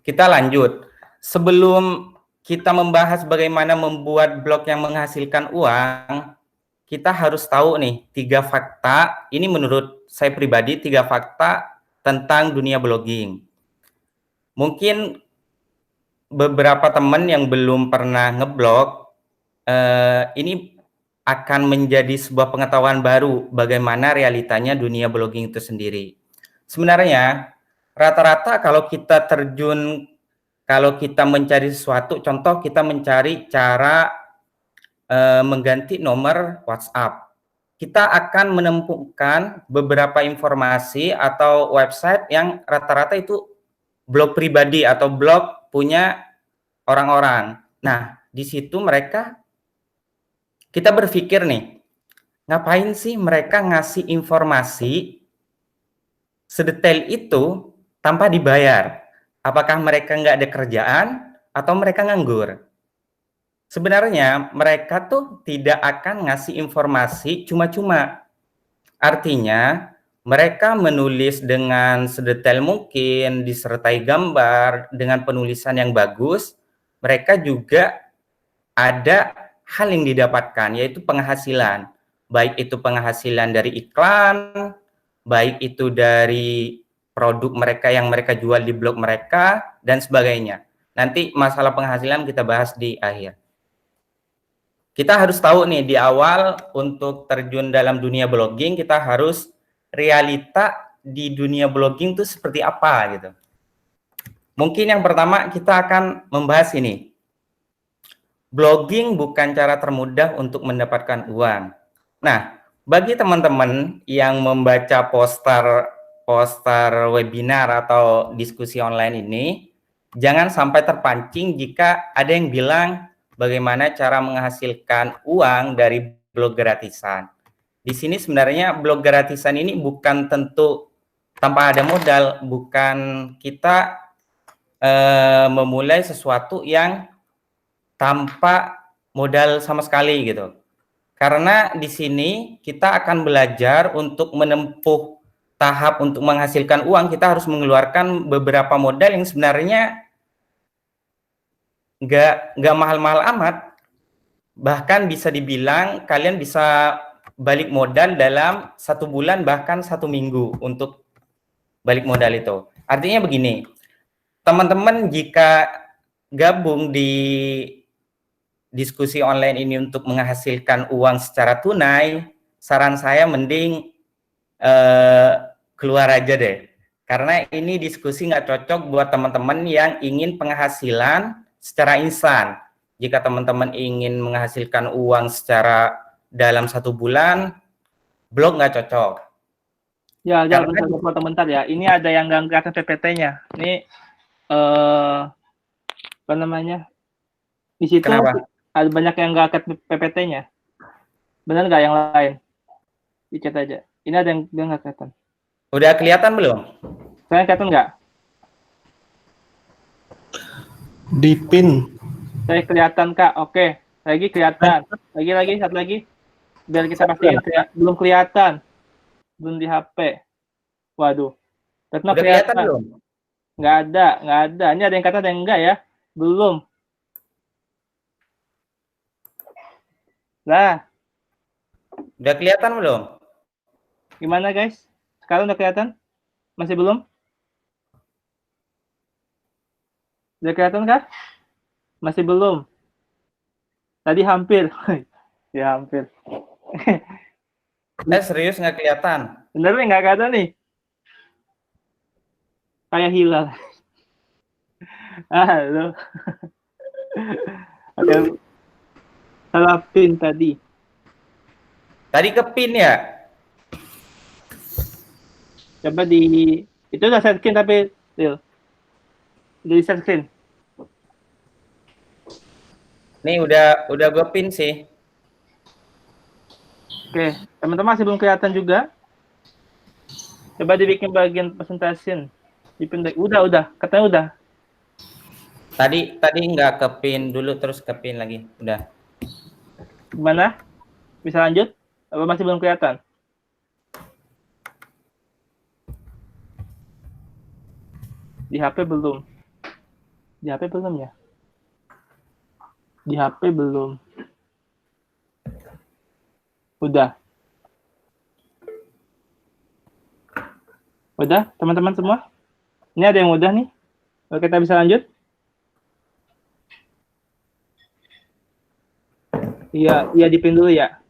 Kita lanjut. Sebelum kita membahas bagaimana membuat blog yang menghasilkan uang, kita harus tahu nih 3 fakta. Ini menurut saya pribadi 3 fakta tentang dunia blogging. Mungkin beberapa teman yang belum pernah ngeblog, ini akan menjadi sebuah pengetahuan baru bagaimana realitanya dunia blogging itu sendiri. Sebenarnya rata-rata kalau kita mencari sesuatu, contoh kita mencari cara mengganti nomor WhatsApp, kita akan menemukan beberapa informasi atau website yang rata-rata itu blog pribadi atau blog punya orang-orang. Nah, di situ kita berpikir nih, ngapain sih mereka ngasih informasi sedetail itu tanpa dibayar? Apakah mereka nggak ada kerjaan atau mereka nganggur? Sebenarnya mereka tuh tidak akan ngasih informasi cuma-cuma. Artinya mereka menulis dengan sedetail mungkin, disertai gambar, dengan penulisan yang bagus. Mereka juga ada hal yang didapatkan, yaitu penghasilan. Baik itu penghasilan dari iklan, baik itu dari produk mereka yang mereka jual di blog mereka, dan sebagainya. Nanti masalah penghasilan kita bahas di akhir. Kita harus tahu nih di awal, untuk terjun dalam dunia blogging, kita harus realita di dunia blogging itu seperti apa gitu. Mungkin yang pertama kita akan membahas ini. Blogging bukan cara termudah untuk mendapatkan uang. Nah, bagi teman-teman yang membaca poster webinar atau diskusi online ini, jangan sampai terpancing jika ada yang bilang bagaimana cara menghasilkan uang dari blog gratisan. Di sini sebenarnya blog gratisan ini bukan tentu tanpa ada modal, bukan kita memulai sesuatu yang tanpa modal sama sekali gitu. Karena di sini kita akan belajar untuk menempuh tahap untuk menghasilkan uang, kita harus mengeluarkan beberapa modal yang sebenarnya nggak mahal-mahal amat. Bahkan bisa dibilang kalian bisa balik modal dalam 1 bulan, bahkan 1 minggu untuk balik modal itu. Artinya begini, teman-teman jika gabung di diskusi online ini untuk menghasilkan uang secara tunai, saran saya mending keluar aja deh. Karena ini diskusi nggak cocok buat teman-teman yang ingin penghasilan secara instan. Jika teman-teman ingin menghasilkan uang secara dalam 1 bulan, blog nggak cocok. Ya, jangan bentar ya. Ini ada yang nggak kelihatan PPT-nya. Ini apa namanya? Di situ Kenapa? ada banyak yang nggak kelihatan PPT-nya. Benar nggak yang lain? Dicet aja. Ini ada yang nggak kelihatan. Udah kelihatan belum? Saya kelihatan nggak? Di pin. Saya kelihatan, Kak. Oke. Lagi kelihatan. Lagi, satu lagi. Biar kita pastiin belum kelihatan. Belum di HP. Waduh. Udah kelihatan belum? Nggak ada. Ini ada yang kata ada yang enggak ya? Belum. Lah. Udah kelihatan belum? Gimana guys? Sekarang udah kelihatan? Masih belum? Udah kelihatan kah? Masih belum. Tadi hampir. Ya hampir. Serius nggak kelihatan? Bener nih nggak kelihatan nih. Kayak hilal. Halo. Ada salah pin tadi. Tadi ke pin ya? Coba itu udah share screen tapi real. Udah di share screen. Nih udah gue pin sih. Oke, teman-teman masih belum kelihatan juga. Coba dibikin bagian presentasi. Udah, katanya udah. Tadi nggak ke pin dulu terus ke pin lagi. Udah. Gimana? Bisa lanjut? Apa masih belum kelihatan? Di HP belum. Di HP belum ya? Di HP belum. Udah. Udah, teman-teman semua? Ini ada yang udah nih? Oke, kita bisa lanjut? Iya dipin dulu ya.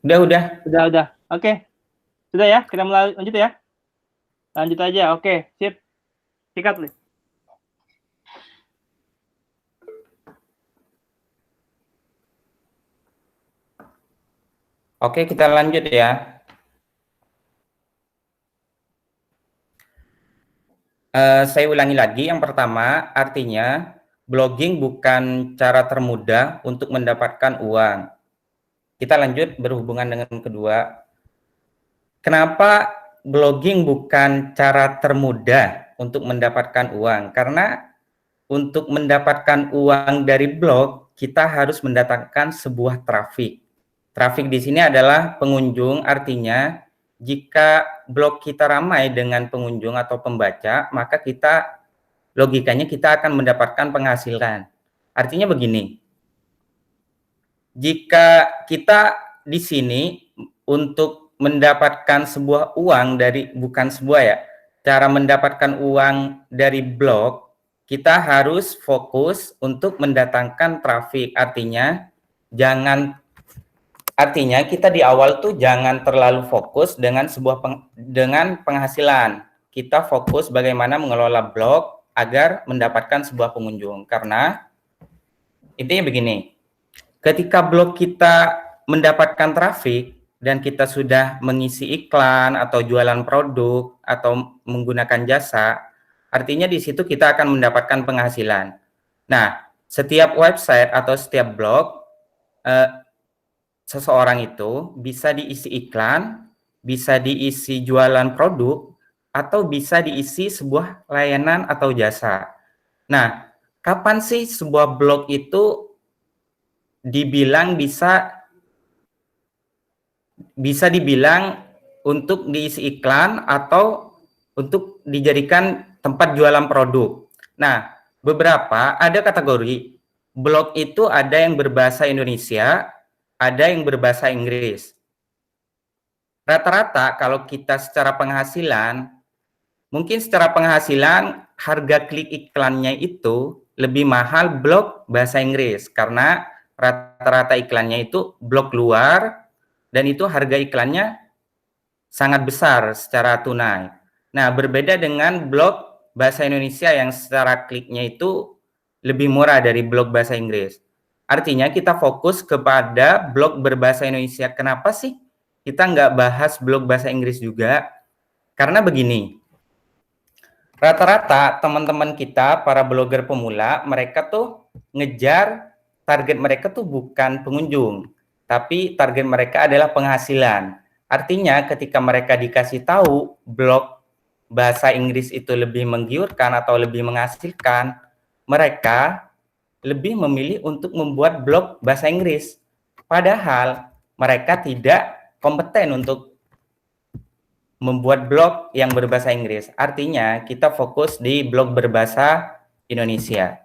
Udah. Udah. Oke. Sudah ya, kita mulai lanjut ya. Lanjut aja. Oke, sip. Sikat nih. Oke, kita lanjut ya. Saya ulangi lagi, yang pertama, artinya blogging bukan cara termudah untuk mendapatkan uang. Kita lanjut berhubungan dengan kedua. Kenapa blogging bukan cara termudah untuk mendapatkan uang? Karena untuk mendapatkan uang dari blog, kita harus mendatangkan sebuah traffic. Traffic di sini adalah pengunjung, artinya jika blog kita ramai dengan pengunjung atau pembaca, maka logikanya kita akan mendapatkan penghasilan. Artinya begini, jika kita di sini untuk mendapatkan sebuah uang cara mendapatkan uang dari blog, kita harus fokus untuk mendatangkan traffic. Artinya kita di awal tuh jangan terlalu fokus dengan dengan penghasilan. Kita fokus bagaimana mengelola blog agar mendapatkan sebuah pengunjung. Karena intinya begini, ketika blog kita mendapatkan traffic dan kita sudah mengisi iklan atau jualan produk atau menggunakan jasa, artinya di situ kita akan mendapatkan penghasilan. Nah, setiap website atau setiap blog seseorang itu bisa diisi iklan, bisa diisi jualan produk, atau bisa diisi sebuah layanan atau jasa. Nah, kapan sih sebuah blog itu dibilang bisa dibilang untuk diisi iklan atau untuk dijadikan tempat jualan produk? Nah, ada kategori blog itu, ada yang berbahasa Indonesia, ada yang berbahasa Inggris. Rata-rata kalau kita secara penghasilan, mungkin secara penghasilan harga klik iklannya itu lebih mahal blog bahasa Inggris, karena rata-rata iklannya itu blog luar dan itu harga iklannya sangat besar secara tunai. Nah, berbeda dengan blog bahasa Indonesia yang secara kliknya itu lebih murah dari blog bahasa Inggris. Artinya kita fokus kepada blog berbahasa Indonesia. Kenapa sih kita nggak bahas blog bahasa Inggris juga? Karena begini, rata-rata teman-teman kita, para blogger pemula, mereka tuh ngejar, target mereka tuh bukan pengunjung, tapi target mereka adalah penghasilan. Artinya ketika mereka dikasih tahu blog bahasa Inggris itu lebih menggiurkan atau lebih menghasilkan, mereka lebih memilih untuk membuat blog bahasa Inggris. Padahal mereka tidak kompeten untuk membuat blog yang berbahasa Inggris. Artinya kita fokus di blog berbahasa Indonesia.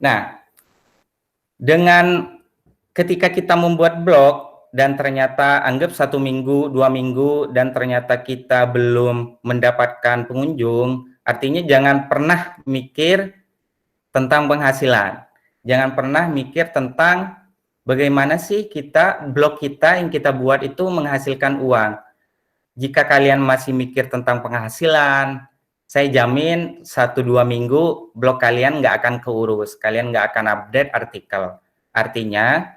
Nah, dengan ketika kita membuat blog dan ternyata anggap 1 minggu, 2 minggu, dan ternyata kita belum mendapatkan pengunjung, artinya jangan pernah mikir tentang penghasilan. Jangan pernah mikir tentang bagaimana sih blog kita yang kita buat itu menghasilkan uang. Jika kalian masih mikir tentang penghasilan, saya jamin 1-2 minggu blog kalian nggak akan keurus, kalian nggak akan update artikel. Artinya,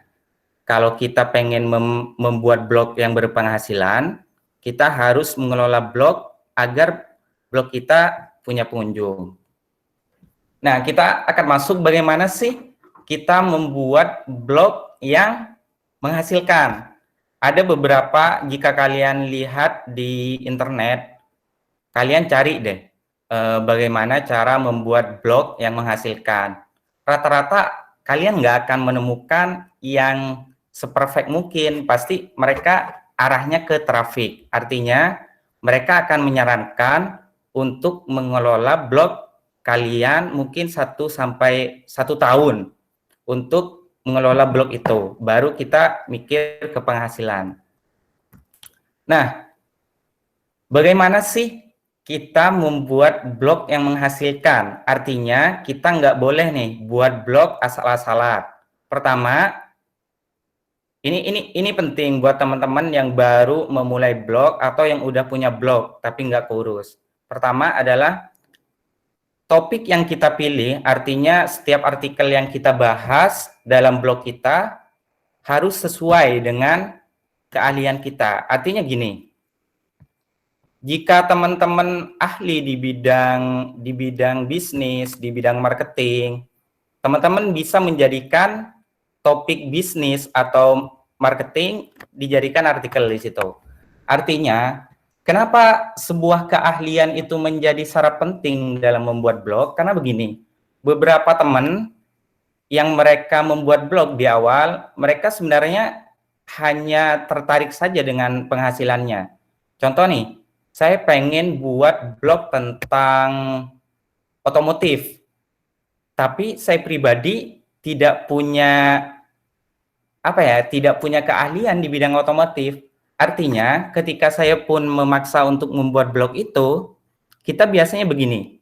kalau kita pengen membuat blog yang berpenghasilan, kita harus mengelola blog agar blog kita punya pengunjung. Nah, kita akan masuk bagaimana sih kita membuat blog yang menghasilkan. Ada beberapa, jika kalian lihat di internet, kalian cari deh bagaimana cara membuat blog yang menghasilkan. Rata-rata kalian nggak akan menemukan yang seperfect mungkin, pasti mereka arahnya ke traffic. Artinya mereka akan menyarankan untuk mengelola blog kalian mungkin 1 sampai 1 tahun untuk mengelola blog itu. Baru kita mikir ke penghasilan. Nah, bagaimana sih kita membuat blog yang menghasilkan? Artinya kita nggak boleh nih buat blog asal-asalan. Pertama, ini penting buat teman-teman yang baru memulai blog atau yang udah punya blog tapi nggak keurus. Pertama adalah topik yang kita pilih, artinya setiap artikel yang kita bahas dalam blog kita harus sesuai dengan keahlian kita. Artinya gini, jika teman-teman ahli di bidang bisnis, di bidang marketing, teman-teman bisa menjadikan topik bisnis atau marketing dijadikan artikel di situ. Artinya, kenapa sebuah keahlian itu menjadi syarat penting dalam membuat blog? Karena begini, beberapa teman yang mereka membuat blog di awal, mereka sebenarnya hanya tertarik saja dengan penghasilannya. Contoh nih, saya pengen buat blog tentang otomotif, tapi saya pribadi tidak punya tidak punya keahlian di bidang otomotif. Artinya, ketika saya pun memaksa untuk membuat blog itu, kita biasanya begini,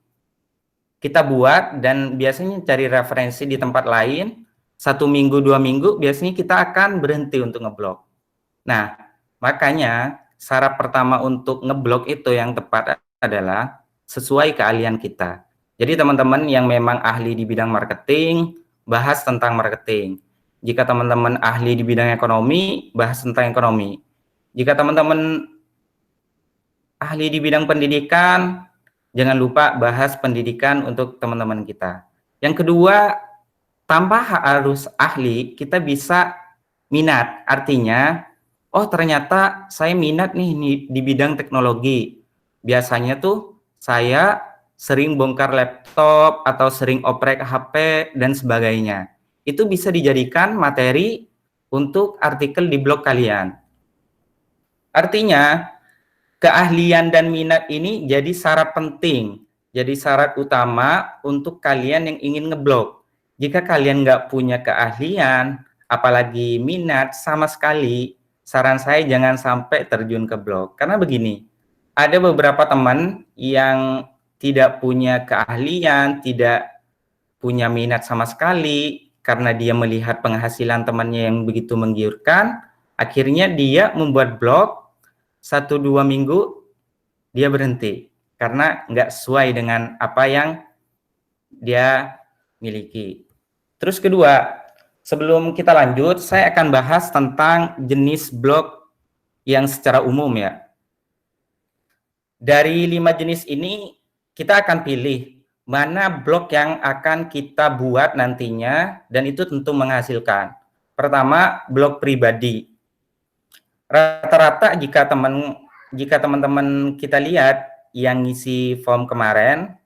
kita buat dan biasanya cari referensi di tempat lain, 1 minggu, 2 minggu, biasanya kita akan berhenti untuk ngeblog. Nah, makanya syarat pertama untuk ngeblog itu yang tepat adalah sesuai keahlian kita. Jadi teman-teman yang memang ahli di bidang marketing, bahas tentang marketing. Jika teman-teman ahli di bidang ekonomi, bahas tentang ekonomi. Jika teman-teman ahli di bidang pendidikan, jangan lupa bahas pendidikan untuk teman-teman kita. Yang kedua, tanpa harus ahli, kita bisa minat. Artinya, oh ternyata saya minat nih di bidang teknologi. Biasanya tuh saya sering bongkar laptop atau sering oprek HP dan sebagainya. Itu bisa dijadikan materi untuk artikel di blog kalian. Artinya, keahlian dan minat ini jadi syarat penting, jadi syarat utama untuk kalian yang ingin ngeblog. Jika kalian nggak punya keahlian, apalagi minat sama sekali, saran saya jangan sampai terjun ke blog. Karena begini, ada beberapa teman yang tidak punya keahlian, tidak punya minat sama sekali, karena dia melihat penghasilan temannya yang begitu menggiurkan, akhirnya dia membuat blog, 1-2 minggu dia berhenti karena nggak sesuai dengan apa yang dia miliki. Terus kedua, sebelum kita lanjut, saya akan bahas tentang jenis blog yang secara umum ya. Dari 5 jenis ini kita akan pilih mana blog yang akan kita buat nantinya dan itu tentu menghasilkan. Pertama, blog pribadi. Rata-rata jika teman-teman kita lihat yang ngisi form kemarin,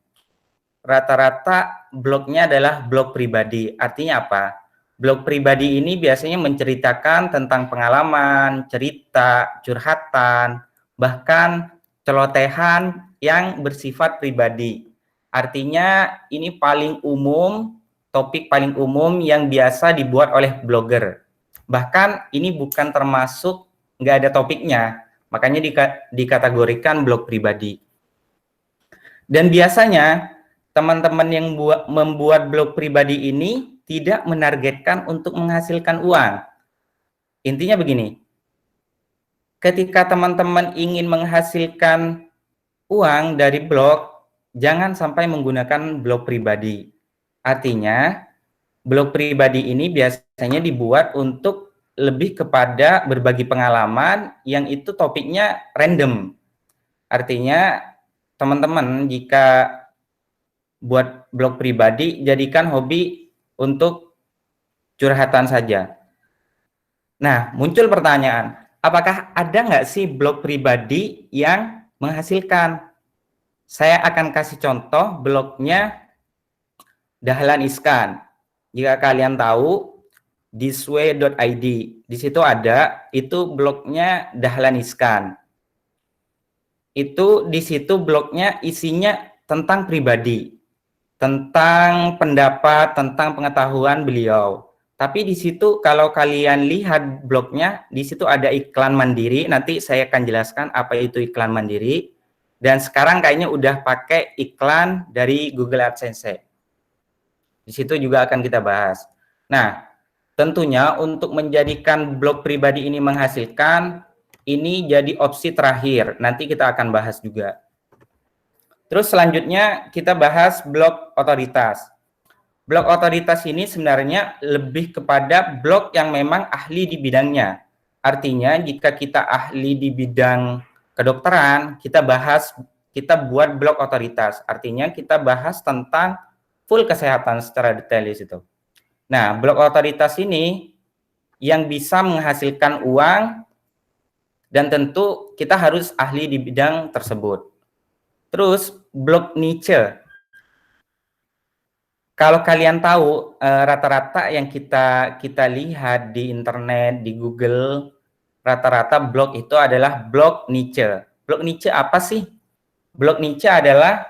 rata-rata blognya adalah blog pribadi. Artinya apa? Blog pribadi ini biasanya menceritakan tentang pengalaman, cerita, curhatan, bahkan celotehan yang bersifat pribadi. Artinya ini paling umum, topik paling umum yang biasa dibuat oleh blogger. Bahkan ini bukan termasuk nggak ada topiknya, makanya dikategorikan blog pribadi. Dan biasanya teman-teman yang membuat blog pribadi ini tidak menargetkan untuk menghasilkan uang. Intinya begini, ketika teman-teman ingin menghasilkan uang dari blog, jangan sampai menggunakan blog pribadi. Artinya, blog pribadi ini biasanya dibuat untuk lebih kepada berbagi pengalaman yang itu topiknya random. Artinya, teman-teman jika buat blog pribadi, jadikan hobi untuk curhatan saja. Nah, muncul pertanyaan, apakah ada nggak sih blog pribadi yang menghasilkan? Saya akan kasih contoh blognya Dahlan Iskan. Jika kalian tahu, thisway.id, di situ ada, itu blognya Dahlan Iskan. Itu di situ blognya isinya tentang pribadi. tentang pendapat, tentang pengetahuan beliau. Tapi di situ kalau kalian lihat blognya, di situ ada iklan mandiri. Nanti saya akan jelaskan apa itu iklan mandiri. Dan sekarang kayaknya udah pakai iklan dari Google AdSense. Di situ juga akan kita bahas. Nah, tentunya untuk menjadikan blog pribadi ini menghasilkan, ini jadi opsi terakhir. Nanti kita akan bahas juga. Terus selanjutnya kita bahas blog otoritas. Blog otoritas ini sebenarnya lebih kepada blog yang memang ahli di bidangnya. Artinya jika kita ahli di bidang kedokteran, kita buat blog otoritas. Artinya kita bahas tentang full kesehatan secara detail di situ. Nah, blog otoritas ini yang bisa menghasilkan uang dan tentu kita harus ahli di bidang tersebut. Terus blog niche. Kalau kalian tahu rata-rata yang kita lihat di internet, di Google, rata-rata blog itu adalah blog niche. Blog niche apa sih? Blog niche adalah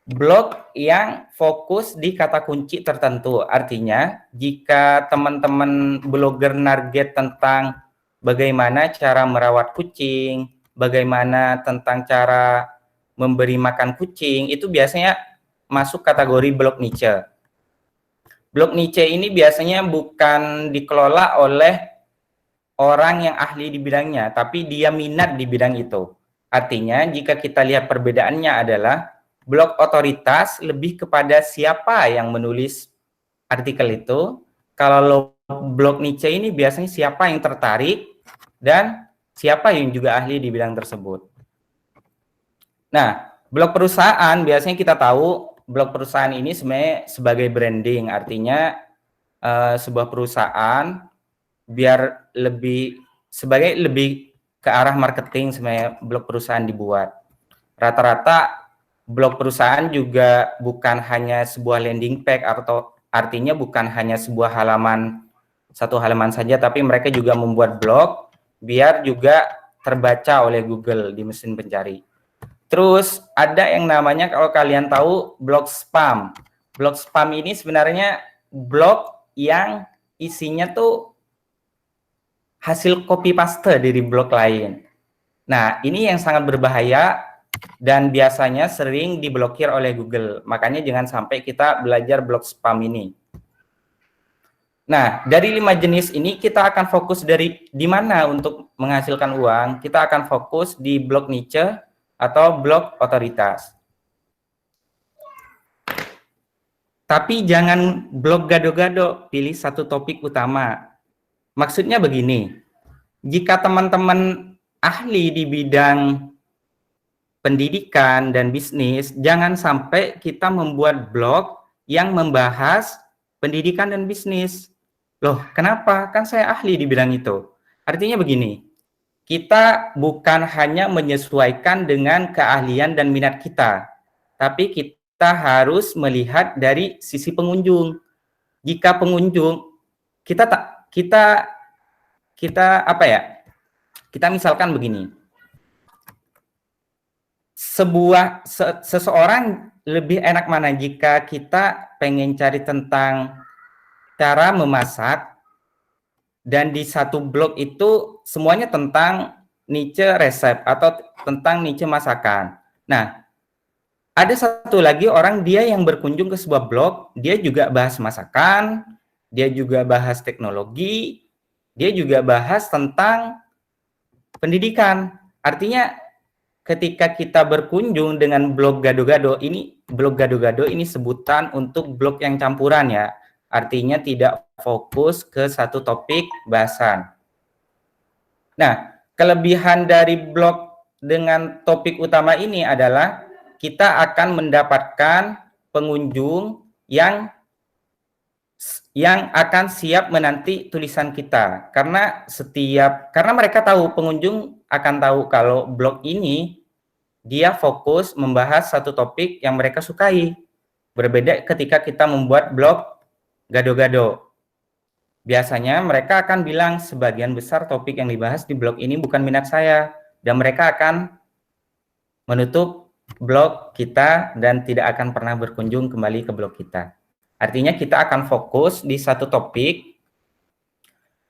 blog yang fokus di kata kunci tertentu. Artinya, jika teman-teman blogger target tentang bagaimana cara merawat kucing, bagaimana tentang cara memberi makan kucing, itu biasanya masuk kategori blog niche. Blog niche ini biasanya bukan dikelola oleh orang yang ahli di bidangnya, tapi dia minat di bidang itu. Artinya, jika kita lihat perbedaannya adalah blog otoritas lebih kepada siapa yang menulis artikel itu. Kalau blog niche ini biasanya siapa yang tertarik dan siapa yang juga ahli di bidang tersebut. Nah, blog perusahaan biasanya kita tahu blog perusahaan ini sebenarnya sebagai branding, artinya sebuah perusahaan biar lebih ke arah marketing sebenarnya blog perusahaan dibuat. Rata-rata blog perusahaan juga bukan hanya sebuah landing page atau artinya bukan hanya sebuah satu halaman saja, tapi mereka juga membuat blog biar juga terbaca oleh Google di mesin pencari. Terus ada yang namanya, kalau kalian tahu, blog spam. Blog spam ini sebenarnya blog yang isinya tuh hasil copy paste dari blog lain. Nah, ini yang sangat berbahaya dan biasanya sering diblokir oleh Google. Makanya jangan sampai kita belajar blog spam ini. Nah, dari 5 jenis ini kita akan fokus di mana untuk menghasilkan uang. Kita akan fokus di blog niche atau blog otoritas. Tapi jangan blog gado-gado, pilih satu topik utama. Maksudnya begini, jika teman-teman ahli di bidang pendidikan dan bisnis, jangan sampai kita membuat blog yang membahas pendidikan dan bisnis. Loh, kenapa? Kan saya ahli di bidang itu. Artinya begini, kita bukan hanya menyesuaikan dengan keahlian dan minat kita, tapi kita harus melihat dari sisi pengunjung. Jika pengunjung kita misalkan begini, seseorang lebih enak mana jika kita pengen cari tentang cara memasak dan di satu blog itu semuanya tentang niche resep atau tentang niche masakan. Nah, ada satu lagi orang dia yang berkunjung ke sebuah blog, dia juga bahas masakan, dia juga bahas teknologi, dia juga bahas tentang pendidikan. Artinya ketika kita berkunjung dengan blog gado-gado ini sebutan untuk blog yang campuran ya. Artinya tidak fokus ke satu topik bahasan. Nah, kelebihan dari blog dengan topik utama ini adalah kita akan mendapatkan pengunjung yang akan siap menanti tulisan kita. Karena mereka tahu, pengunjung akan tahu kalau blog ini dia fokus membahas satu topik yang mereka sukai. Berbeda ketika kita membuat blog gado-gado. Biasanya mereka akan bilang sebagian besar topik yang dibahas di blog ini bukan minat saya, dan mereka akan menutup blog kita dan tidak akan pernah berkunjung kembali ke blog kita. Artinya kita akan fokus di satu topik,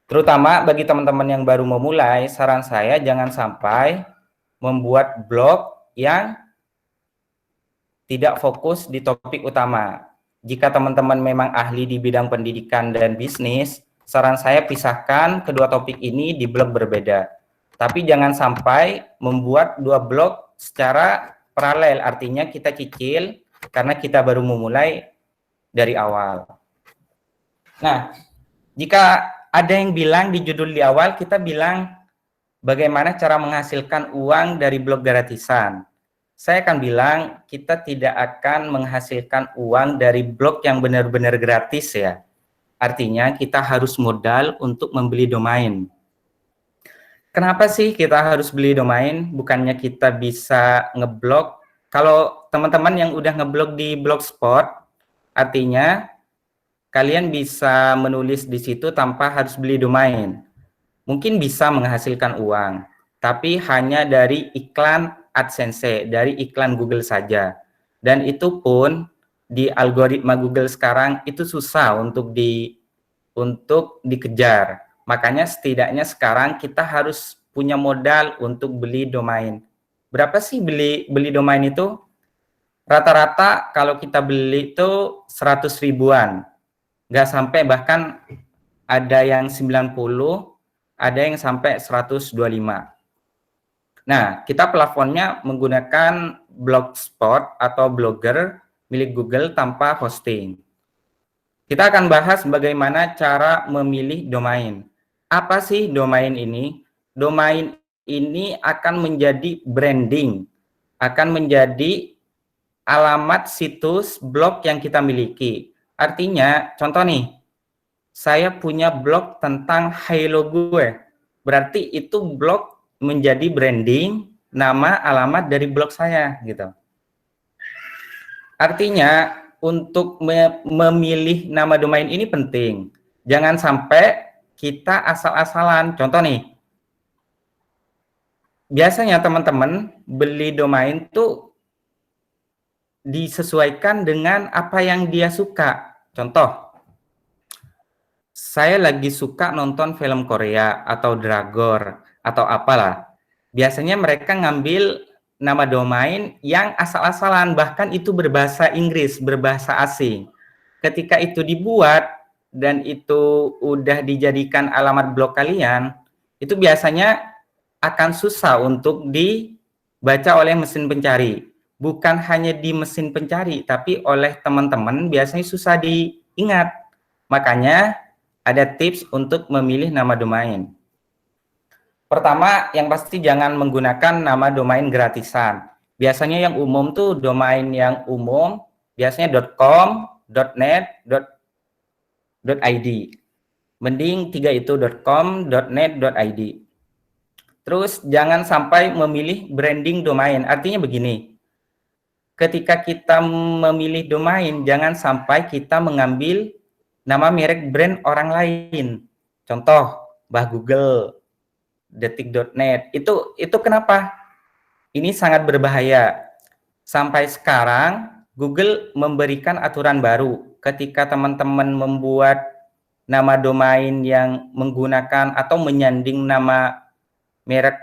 terutama bagi teman-teman yang baru memulai, saran saya jangan sampai membuat blog yang tidak fokus di topik utama. Jika teman-teman memang ahli di bidang pendidikan dan bisnis, saran saya pisahkan kedua topik ini di blog berbeda. Tapi jangan sampai membuat dua blog secara paralel, artinya kita cicil karena kita baru memulai dari awal. Nah, jika ada yang bilang di judul di awal, kita bilang bagaimana cara menghasilkan uang dari blog gratisan. Saya akan bilang kita tidak akan menghasilkan uang dari blog yang benar-benar gratis ya. Artinya kita harus modal untuk membeli domain. Kenapa sih kita harus beli domain? Bukannya kita bisa ngeblog. Kalau teman-teman yang udah ngeblog di Blogspot, artinya kalian bisa menulis di situ tanpa harus beli domain. Mungkin bisa menghasilkan uang, tapi hanya dari iklan AdSense, dari iklan Google saja. Dan itu pun di algoritma Google sekarang itu susah untuk dikejar. Makanya setidaknya sekarang kita harus punya modal untuk beli domain. Berapa sih beli domain itu? Rata-rata kalau kita beli itu 100 ribuan. Nggak sampai, bahkan ada yang 90, ada yang sampai 125. Nah, kita plafonnya menggunakan Blogspot atau Blogger milik Google tanpa hosting. Kita akan bahas bagaimana cara memilih domain. Apa sih domain ini? Domain ini akan menjadi branding, akan menjadi alamat situs blog yang kita miliki. Artinya, contoh nih, saya punya blog tentang Hello gue. Berarti itu blog menjadi branding, nama, alamat dari blog saya gitu. Artinya untuk memilih nama domain ini penting. Jangan sampai kita asal-asalan. Contoh nih, biasanya teman-teman beli domain tuh disesuaikan dengan apa yang dia suka. Contoh, saya lagi suka nonton film Korea atau drakor atau apalah. Biasanya mereka ngambil nama domain yang asal-asalan, bahkan itu berbahasa Inggris, berbahasa asing. Ketika itu dibuat dan itu udah dijadikan alamat blog kalian, itu biasanya akan susah untuk dibaca oleh mesin pencari. Bukan hanya di mesin pencari, tapi oleh teman-teman biasanya susah diingat. Makanya ada tips untuk memilih nama domain. Pertama, yang pasti jangan menggunakan nama domain gratisan. Biasanya yang umum tuh domain yang umum, biasanya .com, .net, .id. Mending 3 itu .com, .net, .id. Terus jangan sampai memilih branding domain. Artinya begini, ketika kita memilih domain, jangan sampai kita mengambil nama merek brand orang lain. Contoh, Mbah Google, detik.net. Itu kenapa? Ini sangat berbahaya. Sampai sekarang, Google memberikan aturan baru. Ketika teman-teman membuat nama domain yang menggunakan atau menyanding nama merek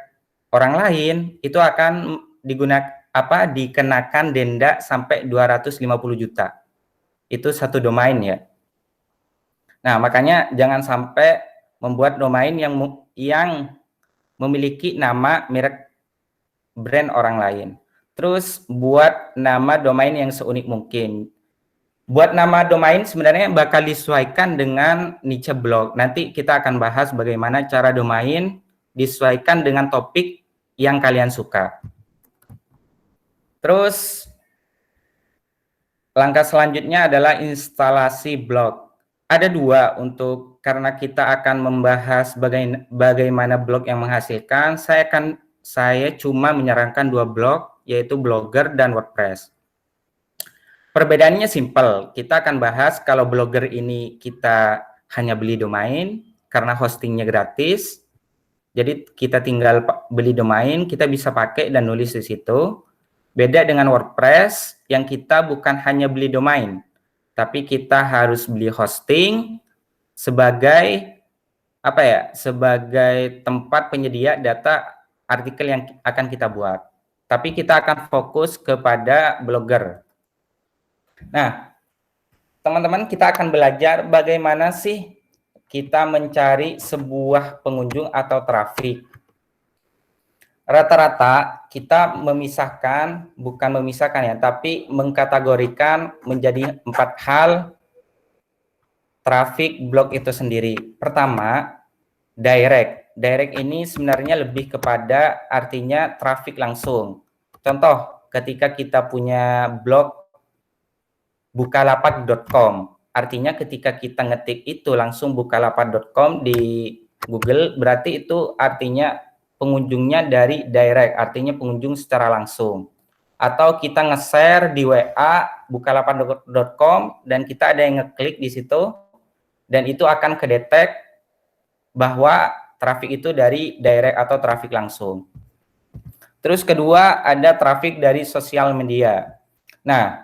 orang lain, itu akan dikenakan denda sampai 250 juta. Itu satu domain ya. Nah, makanya jangan sampai membuat domain yang memiliki nama merek brand orang lain. Terus buat nama domain yang seunik mungkin. Buat nama domain sebenarnya bakal disesuaikan dengan niche blog. Nanti kita akan bahas bagaimana cara domain disesuaikan dengan topik yang kalian suka. Terus langkah selanjutnya adalah instalasi blog. Ada dua karena kita akan membahas bagaimana blog yang menghasilkan. Saya cuma menyarankan dua blog, yaitu Blogger dan WordPress. Perbedaannya simpel. Kita akan bahas kalau Blogger ini kita hanya beli domain karena hostingnya gratis. Jadi kita tinggal beli domain, kita bisa pakai dan nulis di situ. Beda dengan WordPress yang kita bukan hanya beli domain, tapi kita harus beli hosting sebagai apa ya? Sebagai tempat penyedia data artikel yang akan kita buat. Tapi kita akan fokus kepada blogger. Nah, teman-teman, kita akan belajar bagaimana sih kita mencari sebuah pengunjung atau traffic. Rata-rata kita memisahkan, bukan memisahkan ya, tapi mengkategorikan menjadi 4 hal traffic blog itu sendiri. Pertama, direct. Direct ini sebenarnya lebih kepada artinya traffic langsung. Contoh, ketika kita punya blog bukalapak.com, artinya ketika kita ngetik itu langsung bukalapak.com di Google, berarti itu artinya pengunjungnya dari direct, artinya pengunjung secara langsung. Atau kita nge-share di WA bukalapak.com dan kita ada yang ngeklik di situ, dan itu akan kedetek bahwa traffic itu dari direct atau traffic langsung. Terus kedua, ada traffic dari sosial media. Nah,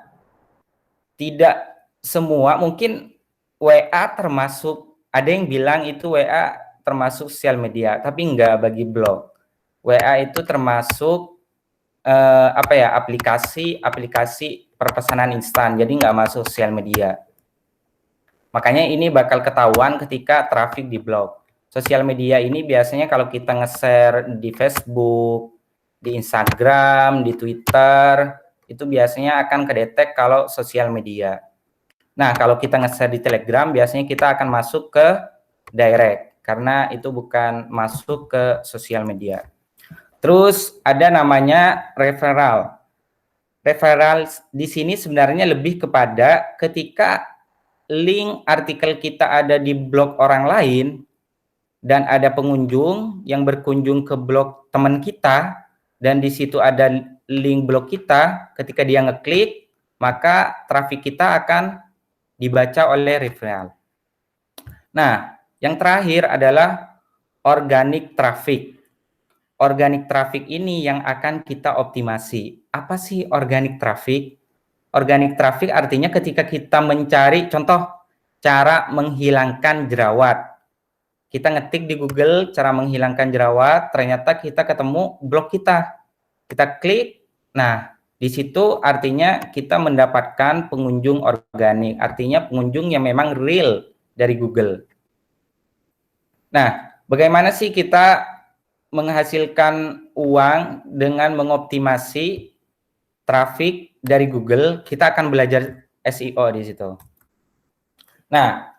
tidak semua, mungkin WA termasuk, ada yang bilang itu WA termasuk sosial media, tapi enggak bagi blog. WA itu termasuk aplikasi perpesanan instan, jadi enggak masuk sosial media. Makanya ini bakal ketahuan ketika traffic di blog. Sosial media ini biasanya kalau kita nge-share di Facebook, di Instagram, di Twitter, itu biasanya akan kedetek kalau sosial media. Nah, kalau kita nge-share di Telegram, biasanya kita akan masuk ke direct, karena itu bukan masuk ke sosial media. Terus ada namanya referral. Referral di sini sebenarnya lebih kepada ketika link artikel kita ada di blog orang lain, dan ada pengunjung yang berkunjung ke blog teman kita, dan di situ ada link blog kita, ketika dia ngeklik, maka traffic kita akan dibaca oleh referral. Nah, yang terakhir adalah organic traffic. Organic traffic ini yang akan kita optimasi. Apa sih organic traffic? Organic traffic artinya ketika kita mencari, contoh, cara menghilangkan jerawat. Kita ngetik di Google cara menghilangkan jerawat, ternyata kita ketemu blog kita. Kita klik, nah di situ artinya kita mendapatkan pengunjung organik, artinya pengunjung yang memang real dari Google. Nah, bagaimana sih kita menghasilkan uang dengan mengoptimasi traffic dari Google? Kita akan belajar SEO di situ. Nah,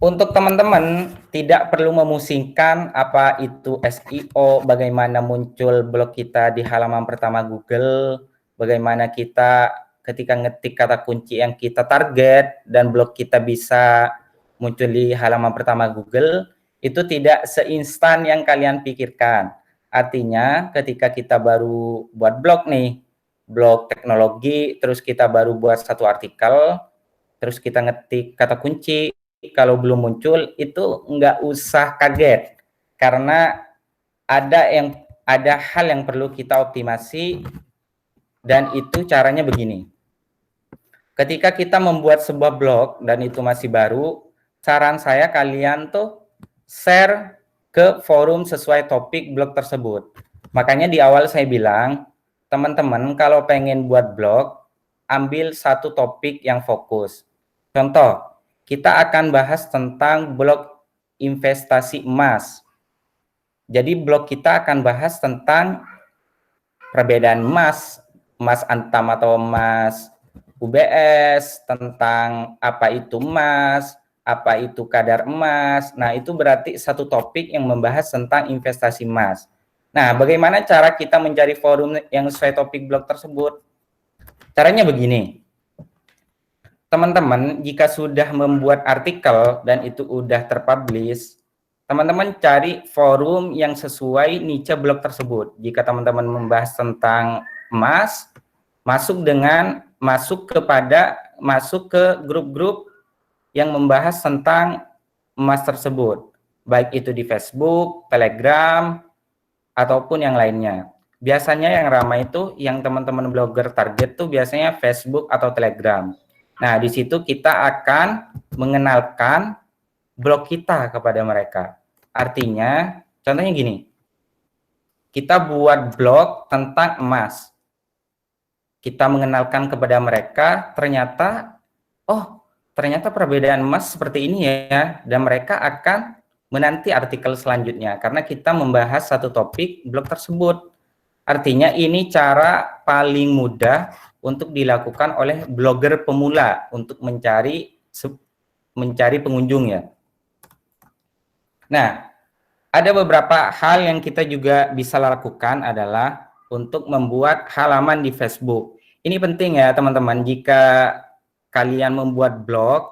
untuk teman-teman tidak perlu memusingkan apa itu SEO, bagaimana muncul blog kita di halaman pertama Google, bagaimana kita ketika ngetik kata kunci yang kita target dan blog kita bisa muncul di halaman pertama Google, itu tidak seinstan yang kalian pikirkan. Artinya ketika kita baru buat blog nih, blog teknologi, terus kita baru buat satu artikel, terus kita ngetik kata kunci, kalau belum muncul itu nggak usah kaget, karena ada hal yang perlu kita optimasi, dan itu caranya begini. Ketika kita membuat sebuah blog dan itu masih baru, saran saya kalian tuh share ke forum sesuai topik blog tersebut. Makanya di awal saya bilang, teman-teman kalau pengen buat blog, ambil satu topik yang fokus. Contoh, kita akan bahas tentang blog investasi emas. Jadi blog kita akan bahas tentang perbedaan emas, emas antam atau emas UBS, tentang apa itu emas, apa itu kadar emas. Nah, itu berarti satu topik yang membahas tentang investasi emas. Nah, bagaimana cara kita mencari forum yang sesuai topik blog tersebut? Caranya begini. Teman-teman, jika sudah membuat artikel dan itu udah terpublish, teman-teman cari forum yang sesuai niche blog tersebut. Jika teman-teman membahas tentang emas, masuk ke grup-grup yang membahas tentang emas tersebut, baik itu di Facebook, Telegram, ataupun yang lainnya. biasanya yang ramai itu yang teman-teman blogger target tuh biasanya Facebook atau Telegram. Nah, di situ kita akan mengenalkan blog kita kepada mereka. Artinya, contohnya gini, kita buat blog tentang emas. Kita mengenalkan kepada mereka, ternyata, oh, ternyata perbedaan emas seperti ini ya, dan mereka akan menanti artikel selanjutnya, karena kita membahas satu topik blog tersebut. Artinya ini cara paling mudah untuk dilakukan oleh blogger pemula untuk mencari pengunjung ya. Nah, ada beberapa hal yang kita juga bisa lakukan adalah untuk membuat halaman di Facebook. Ini penting ya teman-teman, jika kalian membuat blog,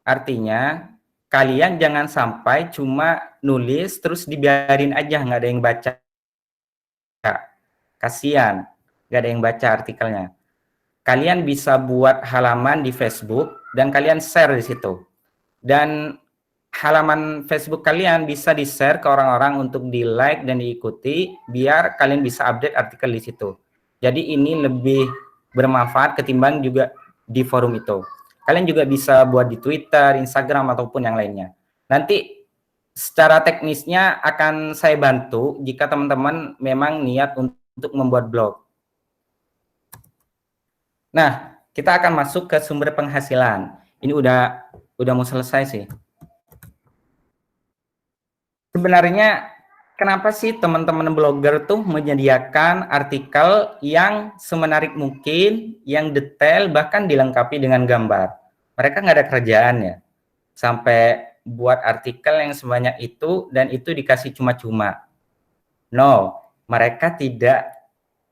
artinya kalian jangan sampai cuma nulis terus dibiarin aja, nggak ada yang baca. Kasihan, nggak ada yang baca artikelnya. Kalian bisa buat halaman di Facebook dan kalian share di situ. Dan halaman Facebook kalian bisa di-share ke orang-orang untuk di-like dan diikuti, biar kalian bisa update artikel di situ. Jadi ini lebih bermanfaat ketimbang juga di forum itu. Kalian juga bisa buat di Twitter, Instagram, ataupun yang lainnya. Nanti secara teknisnya akan saya bantu jika teman-teman memang niat untuk membuat blog. Nah, kita akan masuk ke sumber penghasilan. Ini udah mau selesai sih. Sebenarnya kenapa sih teman-teman blogger tuh menyediakan artikel yang semenarik mungkin, yang detail, bahkan dilengkapi dengan gambar? Mereka nggak ada kerjaan ya, sampai buat artikel yang sebanyak itu dan itu dikasih cuma-cuma. No, mereka tidak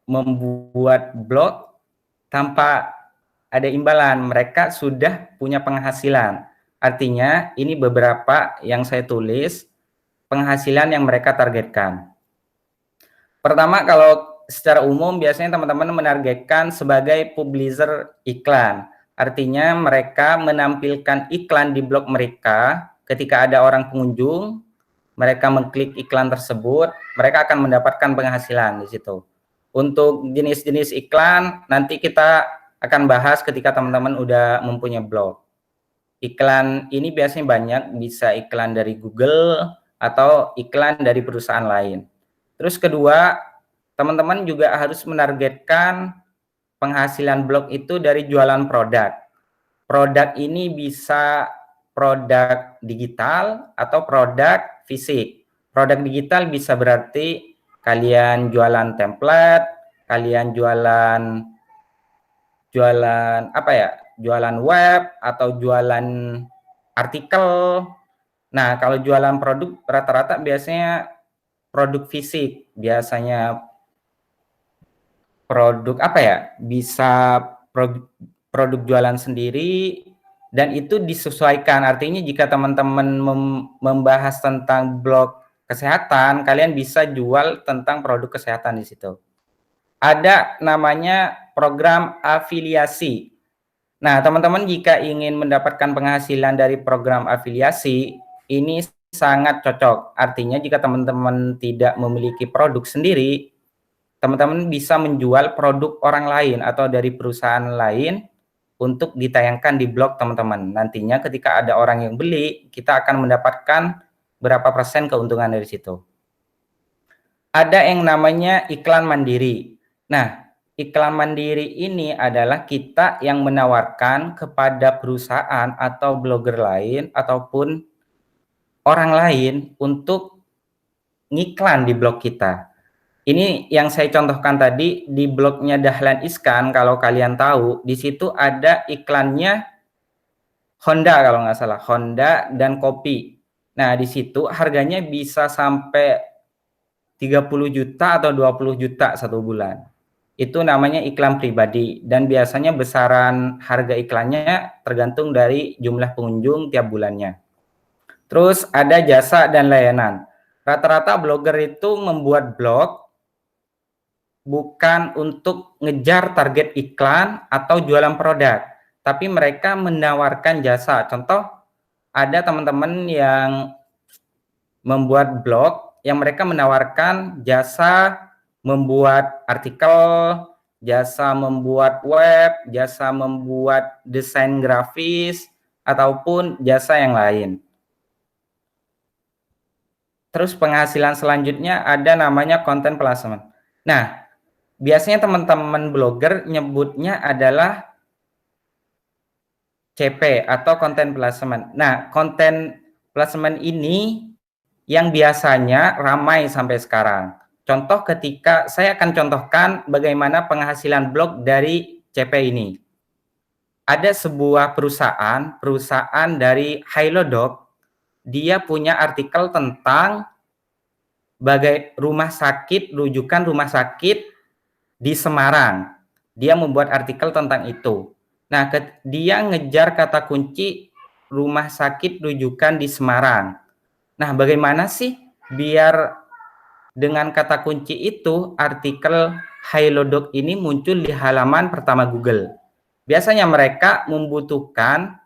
membuat blog tanpa ada imbalan. Mereka sudah punya penghasilan. Artinya ini beberapa yang saya tulis penghasilan yang mereka targetkan. Pertama, kalau secara umum biasanya teman-teman menargetkan sebagai publisher iklan. Artinya mereka menampilkan iklan di blog mereka. Ketika ada orang pengunjung, mereka mengklik iklan tersebut, mereka akan mendapatkan penghasilan di situ. Untuk jenis-jenis iklan nanti kita akan bahas ketika teman-teman udah mempunyai blog. Iklan ini biasanya banyak, bisa iklan dari Google atau iklan dari perusahaan lain. Terus kedua, teman-teman juga harus menargetkan penghasilan blog itu dari jualan produk. Produk ini bisa produk digital atau produk fisik. Produk digital bisa berarti kalian jualan template, kalian jualan apa ya? Jualan web atau jualan artikel. Nah, kalau jualan produk rata-rata biasanya produk fisik, biasanya produk apa ya? Bisa produk jualan sendiri dan itu disesuaikan. Artinya jika teman-teman membahas tentang blog kesehatan, kalian bisa jual tentang produk kesehatan di situ. Ada namanya program afiliasi. Nah, teman-teman jika ingin mendapatkan penghasilan dari program afiliasi, ini sangat cocok. Artinya jika teman-teman tidak memiliki produk sendiri, teman-teman bisa menjual produk orang lain atau dari perusahaan lain untuk ditayangkan di blog teman-teman. Nantinya ketika ada orang yang beli, kita akan mendapatkan berapa persen keuntungan dari situ. Ada yang namanya iklan mandiri. Nah, iklan mandiri ini adalah kita yang menawarkan kepada perusahaan atau blogger lain ataupun orang lain untuk ngiklan di blog kita. Ini yang saya contohkan tadi di blognya Dahlan Iskan, kalau kalian tahu, di situ ada iklannya Honda kalau nggak salah, Honda dan kopi. Nah, di situ harganya bisa sampai 30 juta atau 20 juta satu bulan. Itu namanya iklan pribadi dan biasanya besaran harga iklannya tergantung dari jumlah pengunjung tiap bulannya. Terus ada jasa dan layanan. Rata-rata blogger itu membuat blog bukan untuk ngejar target iklan atau jualan produk, tapi mereka menawarkan jasa. Contoh, ada teman-teman yang membuat blog yang mereka menawarkan jasa membuat artikel, jasa membuat web, jasa membuat desain grafis, ataupun jasa yang lain. Terus penghasilan selanjutnya ada namanya content placement. Nah, biasanya teman-teman blogger nyebutnya adalah CP atau content placement. Nah, content placement ini yang biasanya ramai sampai sekarang. Contoh ketika saya akan contohkan bagaimana penghasilan blog dari CP ini. Ada sebuah perusahaan dari Halodoc, dia punya artikel tentang rujukan rumah sakit di Semarang. Dia membuat artikel tentang itu. Nah, dia ngejar kata kunci rumah sakit rujukan di Semarang. Nah, bagaimana sih biar dengan kata kunci itu artikel Halodoc ini muncul di halaman pertama Google? Biasanya mereka membutuhkan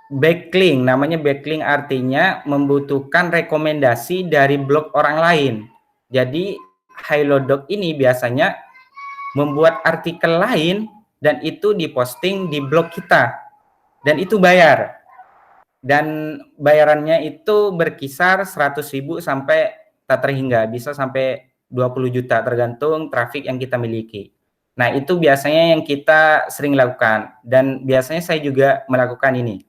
backlink. Namanya backlink artinya membutuhkan rekomendasi dari blog orang lain. Jadi Halodoc ini biasanya membuat artikel lain dan itu diposting di blog kita. Dan itu bayar. Dan bayarannya itu berkisar 100.000 sampai tak terhingga, bisa sampai 20 juta tergantung trafik yang kita miliki. Nah, itu biasanya yang kita sering lakukan dan biasanya saya juga melakukan ini.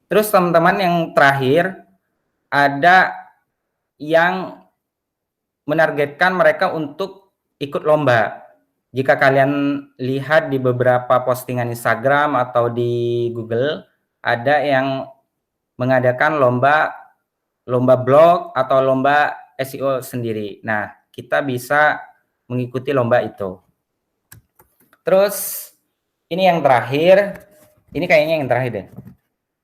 Terus teman-teman yang terakhir, ada yang menargetkan mereka untuk ikut lomba. Jika kalian lihat di beberapa postingan Instagram atau di Google, ada yang mengadakan lomba blog atau lomba SEO sendiri. Nah, kita bisa mengikuti lomba itu. Terus ini yang terakhir, ini kayaknya yang terakhir deh.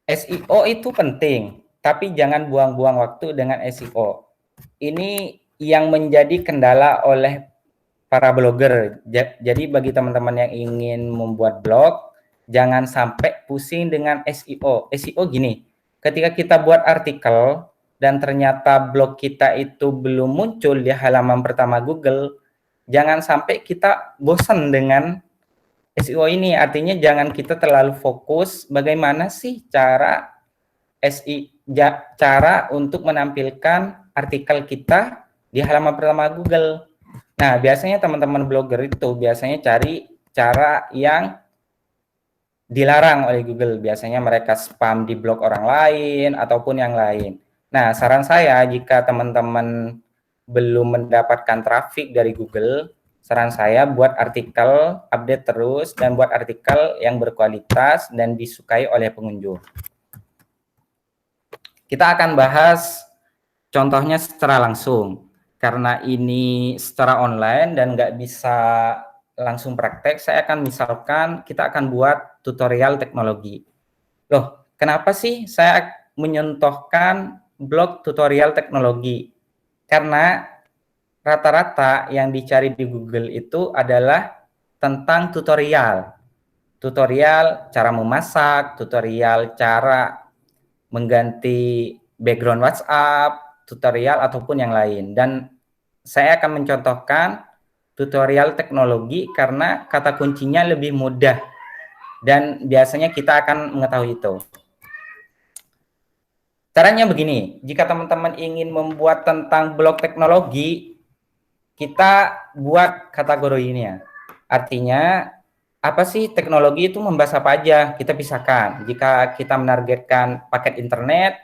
SEO itu penting, tapi jangan buang-buang waktu dengan SEO. Ini yang menjadi kendala oleh para blogger. Jadi bagi teman-teman yang ingin membuat blog, jangan sampai pusing dengan SEO. SEO gini, ketika kita buat artikel dan ternyata blog kita itu belum muncul di halaman pertama Google, jangan sampai kita bosan dengan SEO ini. Artinya jangan kita terlalu fokus bagaimana sih cara untuk menampilkan artikel kita di halaman pertama Google. Nah, biasanya teman-teman blogger itu biasanya cari cara yang dilarang oleh Google. Biasanya mereka spam di blog orang lain ataupun yang lain. Nah, saran saya jika teman-teman belum mendapatkan traffic dari Google, saran saya buat artikel, update terus, dan buat artikel yang berkualitas dan disukai oleh pengunjung. Kita akan bahas contohnya secara langsung. Karena ini secara online dan nggak bisa langsung praktek, saya akan misalkan kita akan buat tutorial teknologi. Loh, kenapa sih saya menyontohkan blog tutorial teknologi? Karena rata-rata yang dicari di Google itu adalah tentang tutorial. Tutorial cara memasak, tutorial cara mengganti background WhatsApp, tutorial ataupun yang lain. Dan saya akan mencontohkan tutorial teknologi karena kata kuncinya lebih mudah dan biasanya kita akan mengetahui itu. Caranya begini, jika teman-teman ingin membuat tentang blog teknologi, kita buat kategori ini ya. Artinya, apa sih teknologi itu membahas apa aja? Kita pisahkan. Jika kita menargetkan paket internet,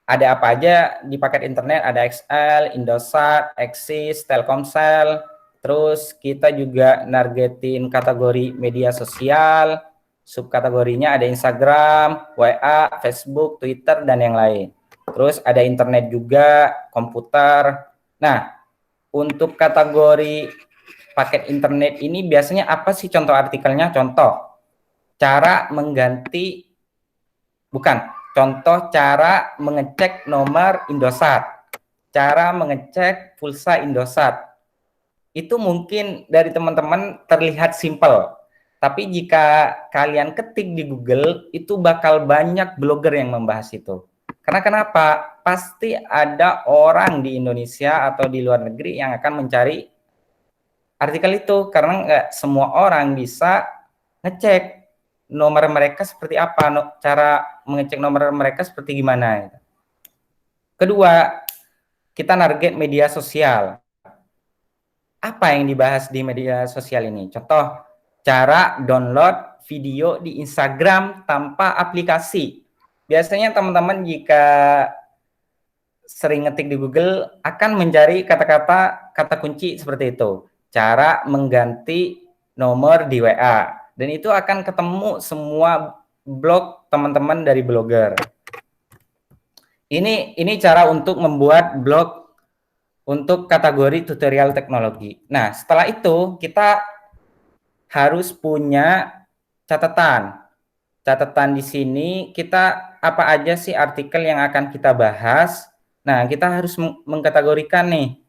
ada apa aja di paket internet? Ada XL, Indosat, Axis, Telkomsel. Terus kita juga nargetin kategori media sosial. Subkategorinya ada Instagram, WA, Facebook, Twitter, dan yang lain. Terus ada internet juga, komputer. Nah, untuk kategori paket internet ini biasanya apa sih contoh artikelnya? Contoh, contoh cara mengecek nomor Indosat, cara mengecek pulsa Indosat. Itu mungkin dari teman-teman terlihat simpel, tapi jika kalian ketik di Google, itu bakal banyak blogger yang membahas itu. Karena kenapa? Pasti ada orang di Indonesia atau di luar negeri yang akan mencari artikel itu, karena nggak semua orang bisa ngecek nomor mereka seperti apa, cara mengecek nomor mereka seperti gimana. Kedua, kita target media sosial. Apa yang dibahas di media sosial ini? Contoh, cara download video di Instagram tanpa aplikasi. Biasanya teman-teman jika sering ngetik di Google akan mencari kata kunci seperti itu. Cara mengganti nomor di WA. Dan itu akan ketemu semua blog teman-teman dari blogger. Ini cara untuk membuat blog untuk kategori tutorial teknologi. Nah, setelah itu kita harus punya catatan. Catatan di sini kita apa aja sih artikel yang akan kita bahas. Nah, kita harus mengkategorikan nih.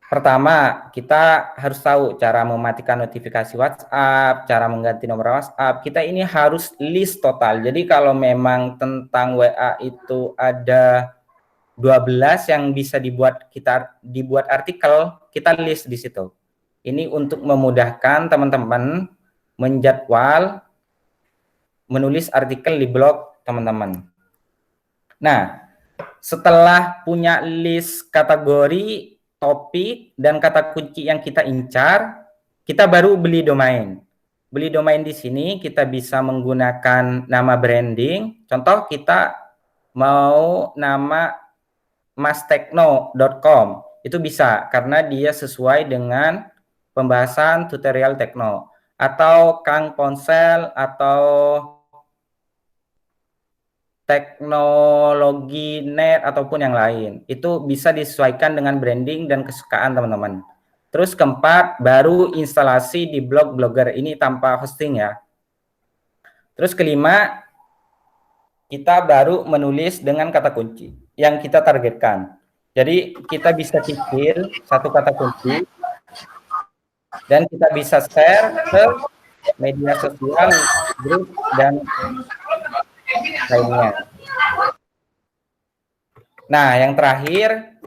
Pertama, kita harus tahu cara mematikan notifikasi WhatsApp, cara mengganti nomor WhatsApp. Kita ini harus list total. Jadi kalau memang tentang WA itu ada 12 yang bisa dibuat artikel, kita list di situ. Ini untuk memudahkan teman-teman menjadwal menulis artikel di blog teman-teman. Nah, setelah punya list kategori, topik, dan kata kunci yang kita incar, kita baru beli domain. Beli domain di sini kita bisa menggunakan nama branding. Contoh kita mau nama mastekno.com. Itu bisa karena dia sesuai dengan pembahasan tutorial tekno. Atau Kang Ponsel atau teknologi net ataupun yang lain. Itu bisa disesuaikan dengan branding dan kesukaan teman-teman. Terus keempat, baru instalasi di blog Blogger ini tanpa hosting ya. Terus kelima, kita baru menulis dengan kata kunci yang kita targetkan. Jadi kita bisa cicil satu kata kunci dan kita bisa share ke media sosial, grup, dan lainnya. Nah, yang terakhir,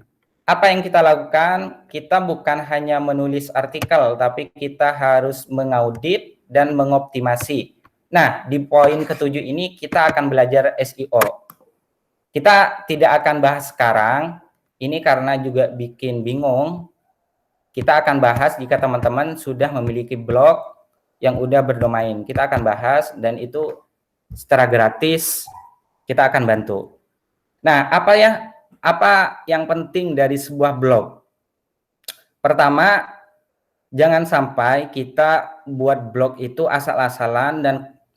apa yang kita lakukan? Kita bukan hanya menulis artikel, tapi kita harus mengaudit dan mengoptimasi. Nah, di poin ketujuh ini kita akan belajar SEO. Kita tidak akan bahas sekarang, ini karena juga bikin bingung. Kita akan bahas jika teman-teman sudah memiliki blog yang udah berdomain. Kita akan bahas dan itu secara gratis kita akan bantu. Nah, apa yang penting dari sebuah blog? Pertama, jangan sampai kita buat blog itu asal-asalan dan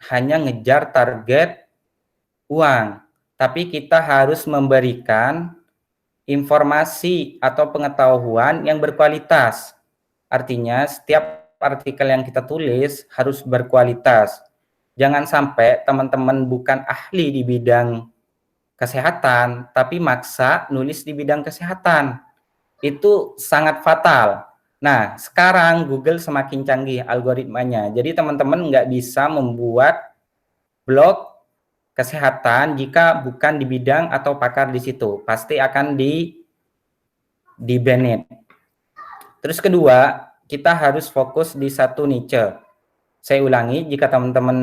hanya ngejar target uang, tapi kita harus memberikan informasi atau pengetahuan yang berkualitas. Artinya, setiap artikel yang kita tulis harus berkualitas. Jangan sampai teman-teman bukan ahli di bidang kesehatan, tapi maksa nulis di bidang kesehatan. Itu sangat fatal. Nah, sekarang Google semakin canggih algoritmanya. Jadi teman-teman nggak bisa membuat blog kesehatan jika bukan di bidang atau pakar di situ. Pasti akan di-banned. Terus kedua, kita harus fokus di satu niche. Saya ulangi, jika teman-teman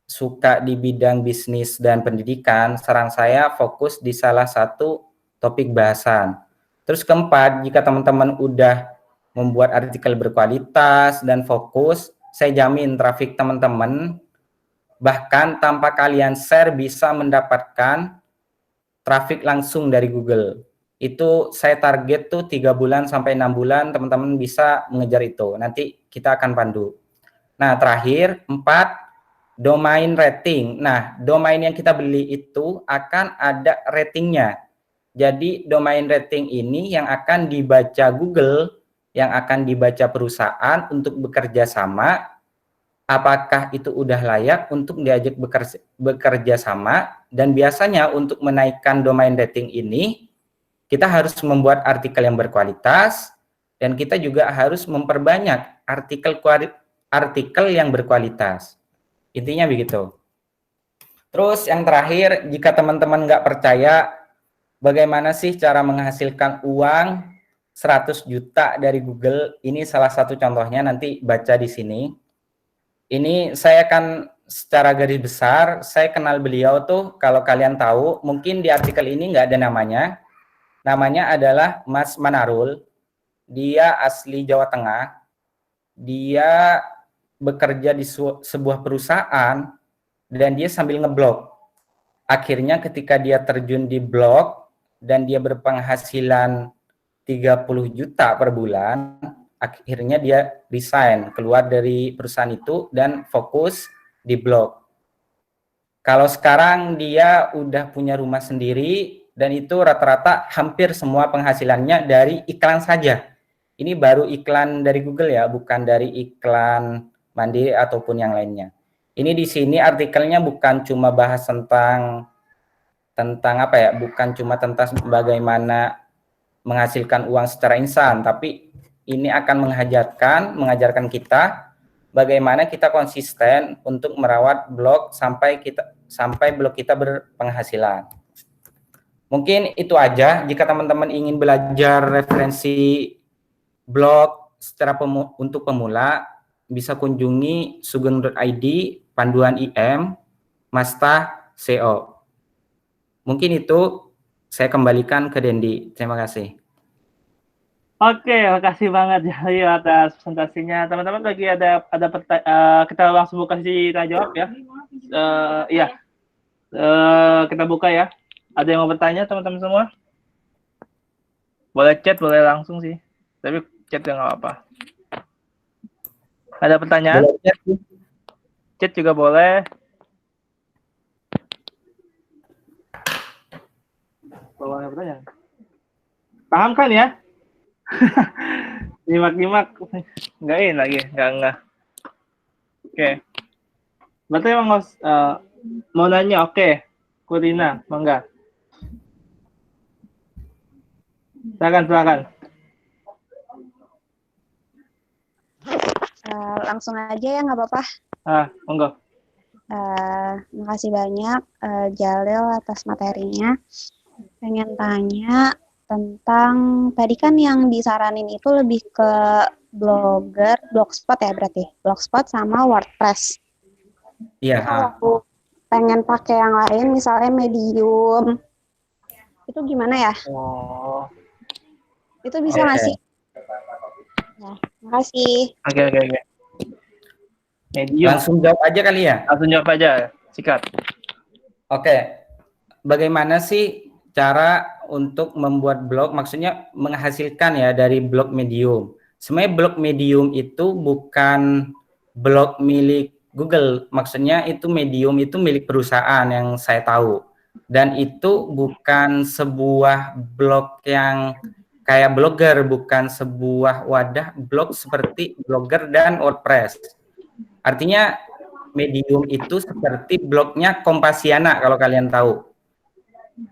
suka di bidang bisnis dan pendidikan, saran saya fokus di salah satu topik bahasan. Terus keempat, jika teman-teman udah membuat artikel berkualitas dan fokus, saya jamin traffic teman-teman, bahkan tanpa kalian share, bisa mendapatkan traffic langsung dari Google. Itu saya target tuh 3 bulan sampai 6 bulan, teman-teman bisa mengejar itu. Nanti kita akan pandu. Nah, terakhir, 4, domain rating. Nah, domain yang kita beli itu akan ada ratingnya. Jadi, domain rating ini yang akan dibaca Google, yang akan dibaca perusahaan untuk bekerja sama. Apakah itu udah layak untuk diajak bekerja sama? Dan biasanya untuk menaikkan domain rating ini, kita harus membuat artikel yang berkualitas, dan kita juga harus memperbanyak artikel yang berkualitas. Intinya begitu. Terus yang terakhir, jika teman-teman nggak percaya bagaimana sih cara menghasilkan uang 100 juta dari Google, ini salah satu contohnya, nanti baca di sini. Ini saya akan secara garis besar, saya kenal beliau tuh, kalau kalian tahu, mungkin di artikel ini nggak ada namanya. Namanya adalah Mas Manarul. Dia asli Jawa Tengah. Dia bekerja di sebuah perusahaan dan dia sambil ngeblog. Akhirnya ketika dia terjun di blog dan dia berpenghasilan 30 juta per bulan, akhirnya dia resign, keluar dari perusahaan itu dan fokus di blog. Kalau sekarang dia udah punya rumah sendiri dan itu rata-rata hampir semua penghasilannya dari iklan saja. Ini baru iklan dari Google ya, bukan dari iklan Mandiri ataupun yang lainnya. Ini di sini artikelnya bukan cuma bahas tentang apa ya, bukan cuma tentang bagaimana menghasilkan uang secara instan, tapi ini akan mengajarkan kita bagaimana kita konsisten untuk merawat blog sampai blog kita berpenghasilan. Mungkin itu aja. Jika teman-teman ingin belajar referensi blog secara untuk pemula, bisa kunjungi sugeng.id panduan IM Mastah SEO. Mungkin itu saya kembalikan ke Dendi. Terima kasih. Oke, makasih banget Jalil atas presentasinya. Teman-teman bagi ada kita langsung buka sesi tanya jawab ya. Iya. Kita buka ya. Ada yang mau bertanya teman-teman semua? Boleh chat, boleh langsung sih. Tapi chat ya nggak apa-apa. Ada pertanyaan? Chat juga boleh. Boleh pertanyaan. Paham kan ya? Nyimak-nyimak nggak ini lagi, nggak. Oke. Berarti emang mau nanya, oke. Kurina, mangga. Silakan. Langsung aja ya, nggak apa-apa. Monggo. Makasih banyak Jalil atas materinya. Pengen tanya tentang tadi kan yang disaranin itu lebih ke blogspot ya berarti, blogspot sama WordPress. Iya. Kalau aku pengen pakai yang lain, misalnya Medium, itu gimana ya? Oh. Itu bisa nggak sih? Ya, makasih. Oke. Medium. Langsung jawab aja kali ya? Langsung jawab aja, sikat. Oke. Bagaimana sih cara untuk membuat blog, maksudnya menghasilkan ya dari blog Medium. Sebenarnya blog Medium itu bukan blog milik Google, maksudnya itu Medium itu milik perusahaan yang saya tahu. Dan itu bukan sebuah blog yang kayak Blogger, bukan sebuah wadah blog seperti Blogger dan WordPress. Artinya Medium itu seperti blognya Kompasiana kalau kalian tahu.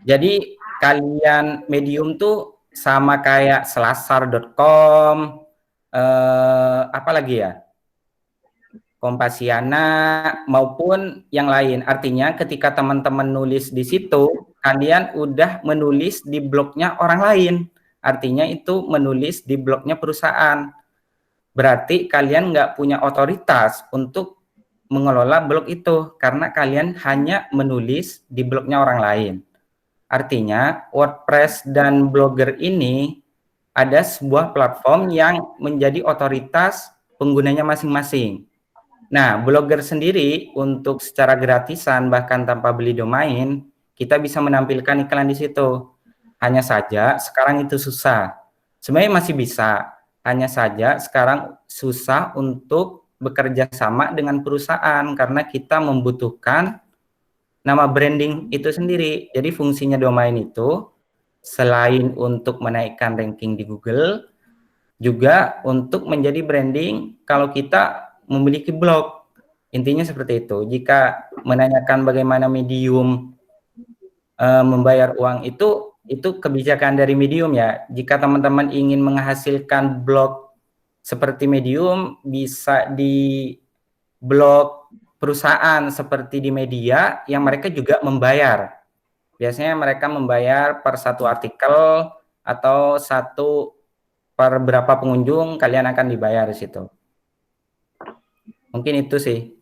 Jadi kalian Medium tuh sama kayak selasar.com, apalagi ya, Kompasiana maupun yang lain. Artinya ketika teman-teman nulis di situ, kalian udah menulis di blognya orang lain. Artinya itu menulis di blognya perusahaan. Berarti kalian nggak punya otoritas untuk mengelola blog itu karena kalian hanya menulis di blognya orang lain. Artinya WordPress dan Blogger ini ada sebuah platform yang menjadi otoritas penggunanya masing-masing. Nah, Blogger sendiri untuk secara gratisan bahkan tanpa beli domain, kita bisa menampilkan iklan di situ. Hanya saja sekarang itu susah. Sebenarnya masih bisa, hanya saja sekarang susah untuk bekerja sama dengan perusahaan karena kita membutuhkan nama branding itu sendiri. Jadi fungsinya domain itu selain untuk menaikkan ranking di Google, juga untuk menjadi branding kalau kita memiliki blog. Intinya seperti itu. Jika menanyakan bagaimana Medium membayar uang itu kebijakan dari Medium ya. Jika teman-teman ingin menghasilkan blog seperti Medium, bisa di blog perusahaan seperti di media yang mereka juga membayar. Biasanya mereka membayar per satu artikel atau satu per berapa pengunjung kalian akan dibayar di situ. Mungkin itu sih.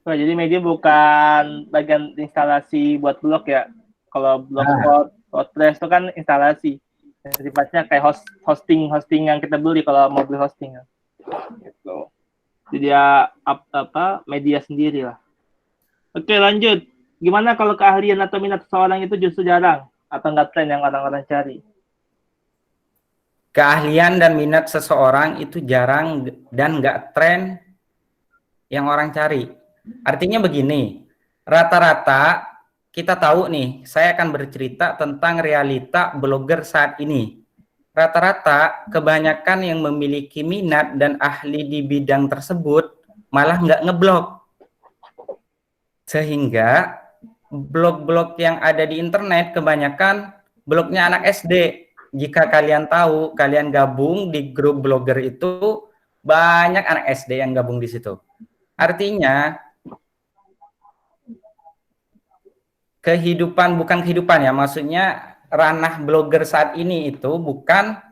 Oh, jadi media bukan bagian instalasi buat blog ya. Kalau blogspot, WordPress itu kan instalasi. Sifatnya kayak hosting yang kita beli kalau mau beli hosting. Gitu. Jadi ya media sendiri lah. Oke, lanjut. Gimana kalau keahlian atau minat seseorang itu justru jarang atau nggak tren yang orang-orang cari? Keahlian dan minat seseorang itu jarang dan nggak tren yang orang cari. Artinya begini, rata-rata kita tahu nih, saya akan bercerita tentang realita blogger saat ini. Rata-rata kebanyakan yang memiliki minat dan ahli di bidang tersebut malah nggak ngeblog. Sehingga blog-blog yang ada di internet kebanyakan blognya anak SD. Jika kalian tahu, kalian gabung di grup blogger itu, banyak anak SD yang gabung di situ. Artinya, bukan kehidupan ya, maksudnya ranah blogger saat ini itu bukan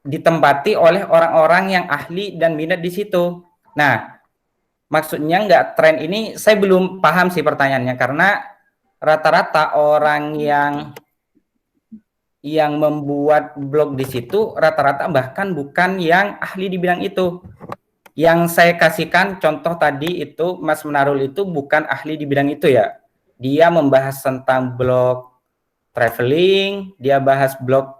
ditempati oleh orang-orang yang ahli dan minat di situ. Nah, maksudnya nggak tren ini, saya belum paham sih pertanyaannya, karena rata-rata orang yang membuat blog di situ rata-rata bahkan bukan yang ahli di bidang itu. Yang saya kasihkan contoh tadi itu Mas Menarul itu bukan ahli di bidang itu ya. Dia membahas tentang blog traveling, dia bahas blog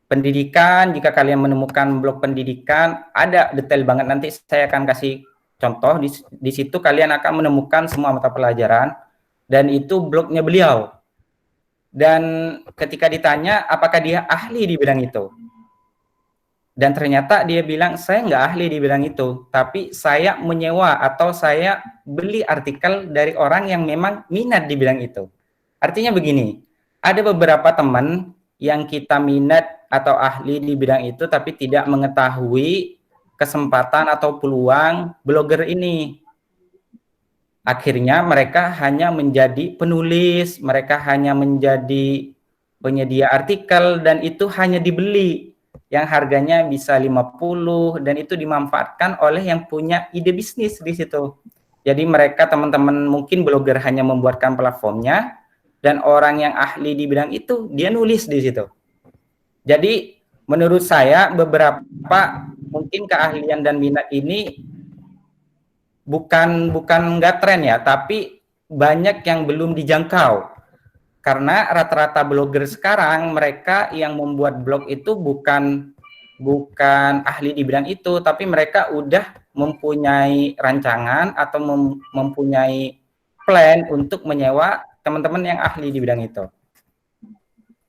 pendidikan. Jika kalian menemukan blog pendidikan, ada detail banget, nanti saya akan kasih contoh. Di situ kalian akan menemukan semua mata pelajaran dan itu blognya beliau. Dan ketika ditanya apakah dia ahli di bidang itu, dan ternyata dia bilang, saya nggak ahli di bidang itu, tapi saya menyewa atau saya beli artikel dari orang yang memang minat di bidang itu. Artinya begini, ada beberapa teman yang kita minat atau ahli di bidang itu, tapi tidak mengetahui kesempatan atau peluang blogger ini. Akhirnya mereka hanya menjadi penulis, mereka hanya menjadi penyedia artikel, dan itu hanya dibeli yang harganya bisa 50 dan itu dimanfaatkan oleh yang punya ide bisnis di situ. Jadi mereka teman-teman mungkin blogger hanya membuatkan platformnya dan orang yang ahli di bidang itu dia nulis di situ. Jadi menurut saya beberapa mungkin keahlian dan minat ini bukan nggak tren ya, tapi banyak yang belum dijangkau. Karena rata-rata blogger sekarang mereka yang membuat blog itu bukan ahli di bidang itu, tapi mereka udah mempunyai rancangan atau mempunyai plan untuk menyewa teman-teman yang ahli di bidang itu.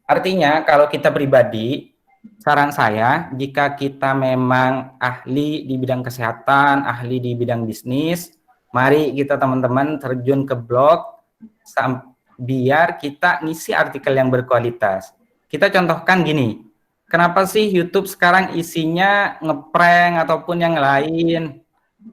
Artinya kalau kita pribadi, saran saya jika kita memang ahli di bidang kesehatan, ahli di bidang bisnis, mari kita teman-teman terjun ke blog biar kita ngisi artikel yang berkualitas. Kita contohkan gini, kenapa sih YouTube sekarang isinya ngeprank ataupun yang lain?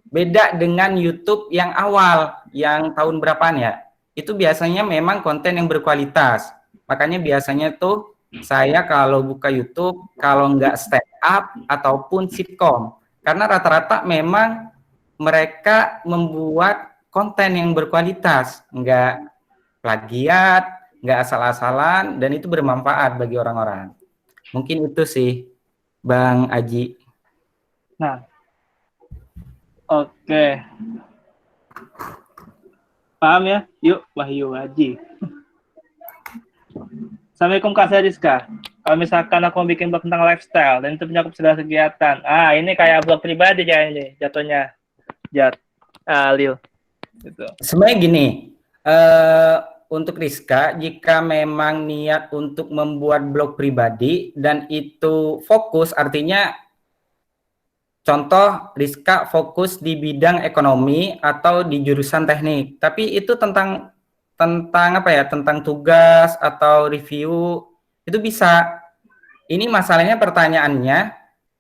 Beda dengan YouTube yang awal, yang tahun berapaan ya? Itu biasanya memang konten yang berkualitas. Makanya biasanya tuh saya kalau buka YouTube, kalau nggak stand up ataupun sitkom. Karena rata-rata memang mereka membuat konten yang berkualitas, nggak plagiat, nggak asal-asalan, dan itu bermanfaat bagi orang-orang. Mungkin itu sih, Bang Aji. Nah, oke. Paham ya? Yuk, Wahyu Aji. Assalamualaikum Kak Sadiska. Kalau misalkan aku mau bikin blog tentang lifestyle, dan itu mencakup segala kegiatan. Ini kayak blog pribadi kayaknya jatuhnya. Lil. Gitu. Sebenarnya gini, untuk Rizka, jika memang niat untuk membuat blog pribadi dan itu fokus, artinya contoh Rizka fokus di bidang ekonomi atau di jurusan teknik, tapi itu tentang apa ya, tentang tugas atau review, itu bisa. Ini masalahnya pertanyaannya,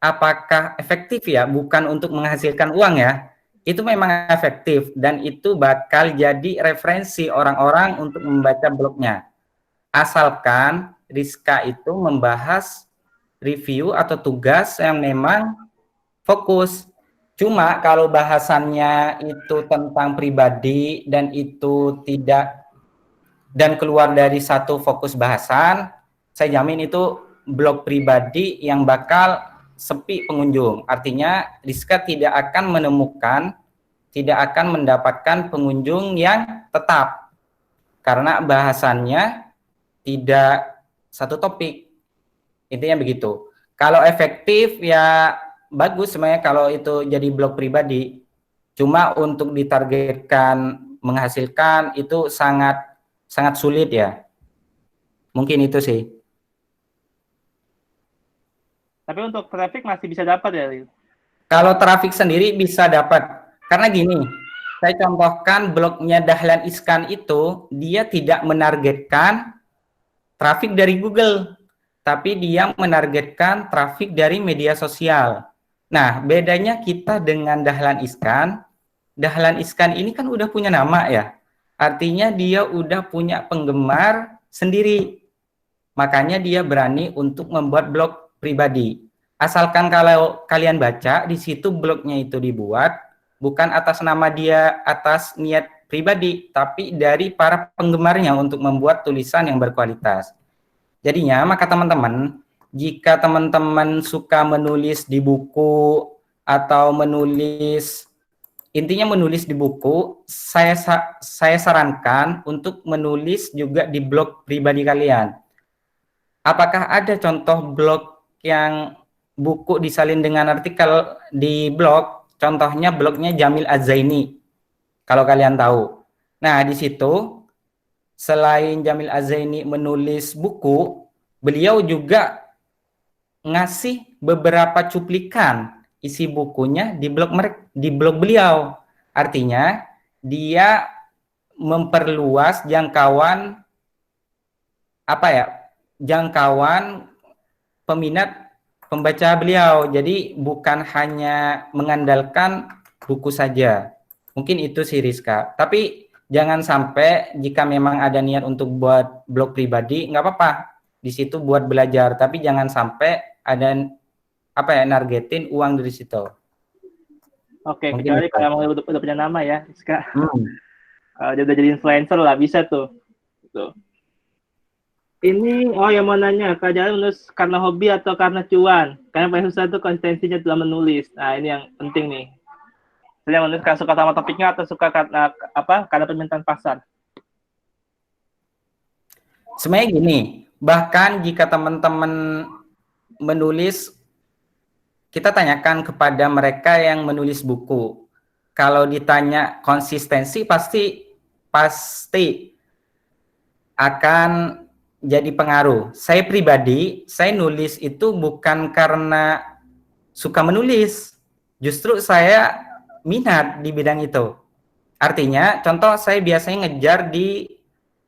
apakah efektif ya? Bukan untuk menghasilkan uang ya. Itu memang efektif dan itu bakal jadi referensi orang-orang untuk membaca blognya. Asalkan Rizka itu membahas review atau tugas yang memang fokus. Cuma kalau bahasannya itu tentang pribadi dan itu tidak dan keluar dari satu fokus bahasan, saya jamin itu blog pribadi yang bakal sepi pengunjung. Artinya Rizka tidak akan menemukan, tidak akan mendapatkan pengunjung yang tetap karena bahasannya tidak satu topik. Intinya begitu. Kalau efektif ya bagus sebenarnya kalau itu jadi blog pribadi. Cuma untuk ditargetkan menghasilkan itu sangat sulit ya. Mungkin itu sih. Tapi untuk traffic masih bisa dapat ya? Kalau traffic sendiri bisa dapat. Karena gini, saya contohkan blognya Dahlan Iskan itu, dia tidak menargetkan traffic dari Google, tapi dia menargetkan traffic dari media sosial. Nah, bedanya kita dengan Dahlan Iskan ini kan udah punya nama ya. Artinya dia udah punya penggemar sendiri. Makanya dia berani untuk membuat blog pribadi. Asalkan kalau kalian baca, di situ blognya itu dibuat bukan atas nama dia, atas niat pribadi, tapi dari para penggemarnya untuk membuat tulisan yang berkualitas. Jadinya, maka teman-teman, jika teman-teman suka menulis di buku atau menulis intinya menulis di buku, saya sarankan untuk menulis juga di blog pribadi kalian. Apakah ada contoh blog yang buku disalin dengan artikel di blog? Contohnya blognya Jamil Az-Zaini, kalau kalian tahu. Nah, di situ selain Jamil Az-Zaini menulis buku, beliau juga ngasih beberapa cuplikan isi bukunya di blog beliau. Artinya dia memperluas jangkauan jangkauan peminat pembaca beliau. Jadi bukan hanya mengandalkan buku saja. Mungkin itu sih Rizka. Tapi jangan sampai jika memang ada niat untuk buat blog pribadi, nggak apa-apa. Di situ buat belajar. Tapi jangan sampai ada nargetin uang dari situ. Oke, kecuali kalau udah punya nama ya, Rizka. Dia udah jadi influencer lah, bisa tuh. Tuh. Ini, yang mau nanya, Kak Jalan menulis karena hobi atau karena cuan? Karena paling susah tuh konsistensinya dalam menulis. Nah, ini yang penting nih. Saya menulis karena suka sama topiknya atau suka karena permintaan pasar? Sebenarnya gini, bahkan jika teman-teman menulis, kita tanyakan kepada mereka yang menulis buku. Kalau ditanya konsistensi, pasti akan jadi pengaruh. Saya pribadi, saya nulis itu bukan karena suka menulis. Justru saya minat di bidang itu. Artinya, contoh saya biasanya ngejar di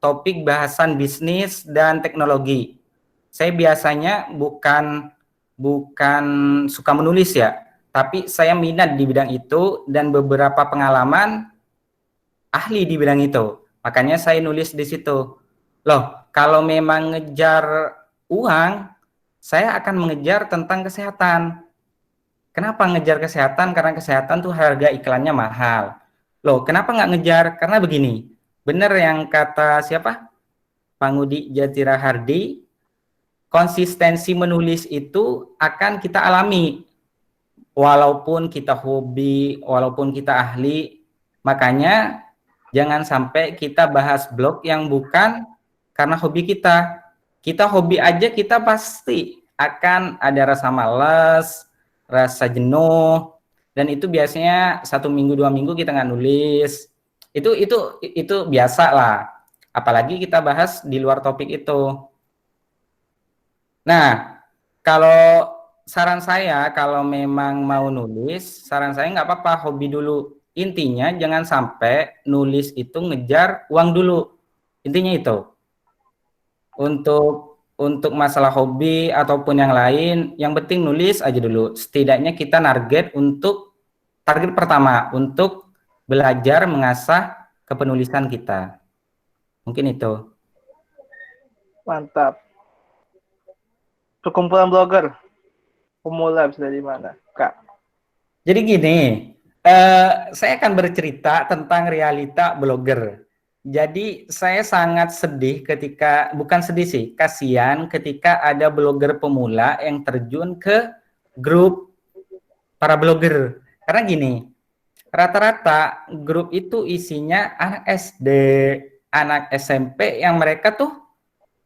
topik bahasan bisnis dan teknologi. Saya biasanya bukan suka menulis ya, tapi saya minat di bidang itu dan beberapa pengalaman ahli di bidang itu. Makanya saya nulis di situ. Loh, kalau memang ngejar uang, saya akan mengejar tentang kesehatan. Kenapa ngejar kesehatan? Karena kesehatan tuh harga iklannya mahal. Loh, kenapa nggak ngejar? Karena begini, benar yang kata siapa? Pangudi Jatira Hardi, konsistensi menulis itu akan kita alami walaupun kita hobi, walaupun kita ahli. Makanya jangan sampai kita bahas blog yang bukan karena hobi kita. Kita hobi aja kita pasti akan ada rasa malas, rasa jenuh, dan itu biasanya 1 minggu 2 minggu kita nggak nulis. Itu biasa lah. Apalagi kita bahas di luar topik itu. Nah, kalau saran saya, kalau memang mau nulis, saran saya nggak apa-apa, hobi dulu. Intinya jangan sampai nulis itu ngejar uang dulu. Intinya itu. Untuk untuk masalah hobi ataupun yang lain, yang penting nulis aja dulu. Setidaknya kita target pertama untuk belajar mengasah kepenulisan kita. Mungkin itu. Mantap. Perkumpulan blogger pemula bisa dari mana, Kak? Jadi gini, saya akan bercerita tentang realita blogger. Jadi saya sangat sedih bukan sedih sih, kasihan ketika ada blogger pemula yang terjun ke grup para blogger. Karena gini, rata-rata grup itu isinya anak SD, anak SMP yang mereka tuh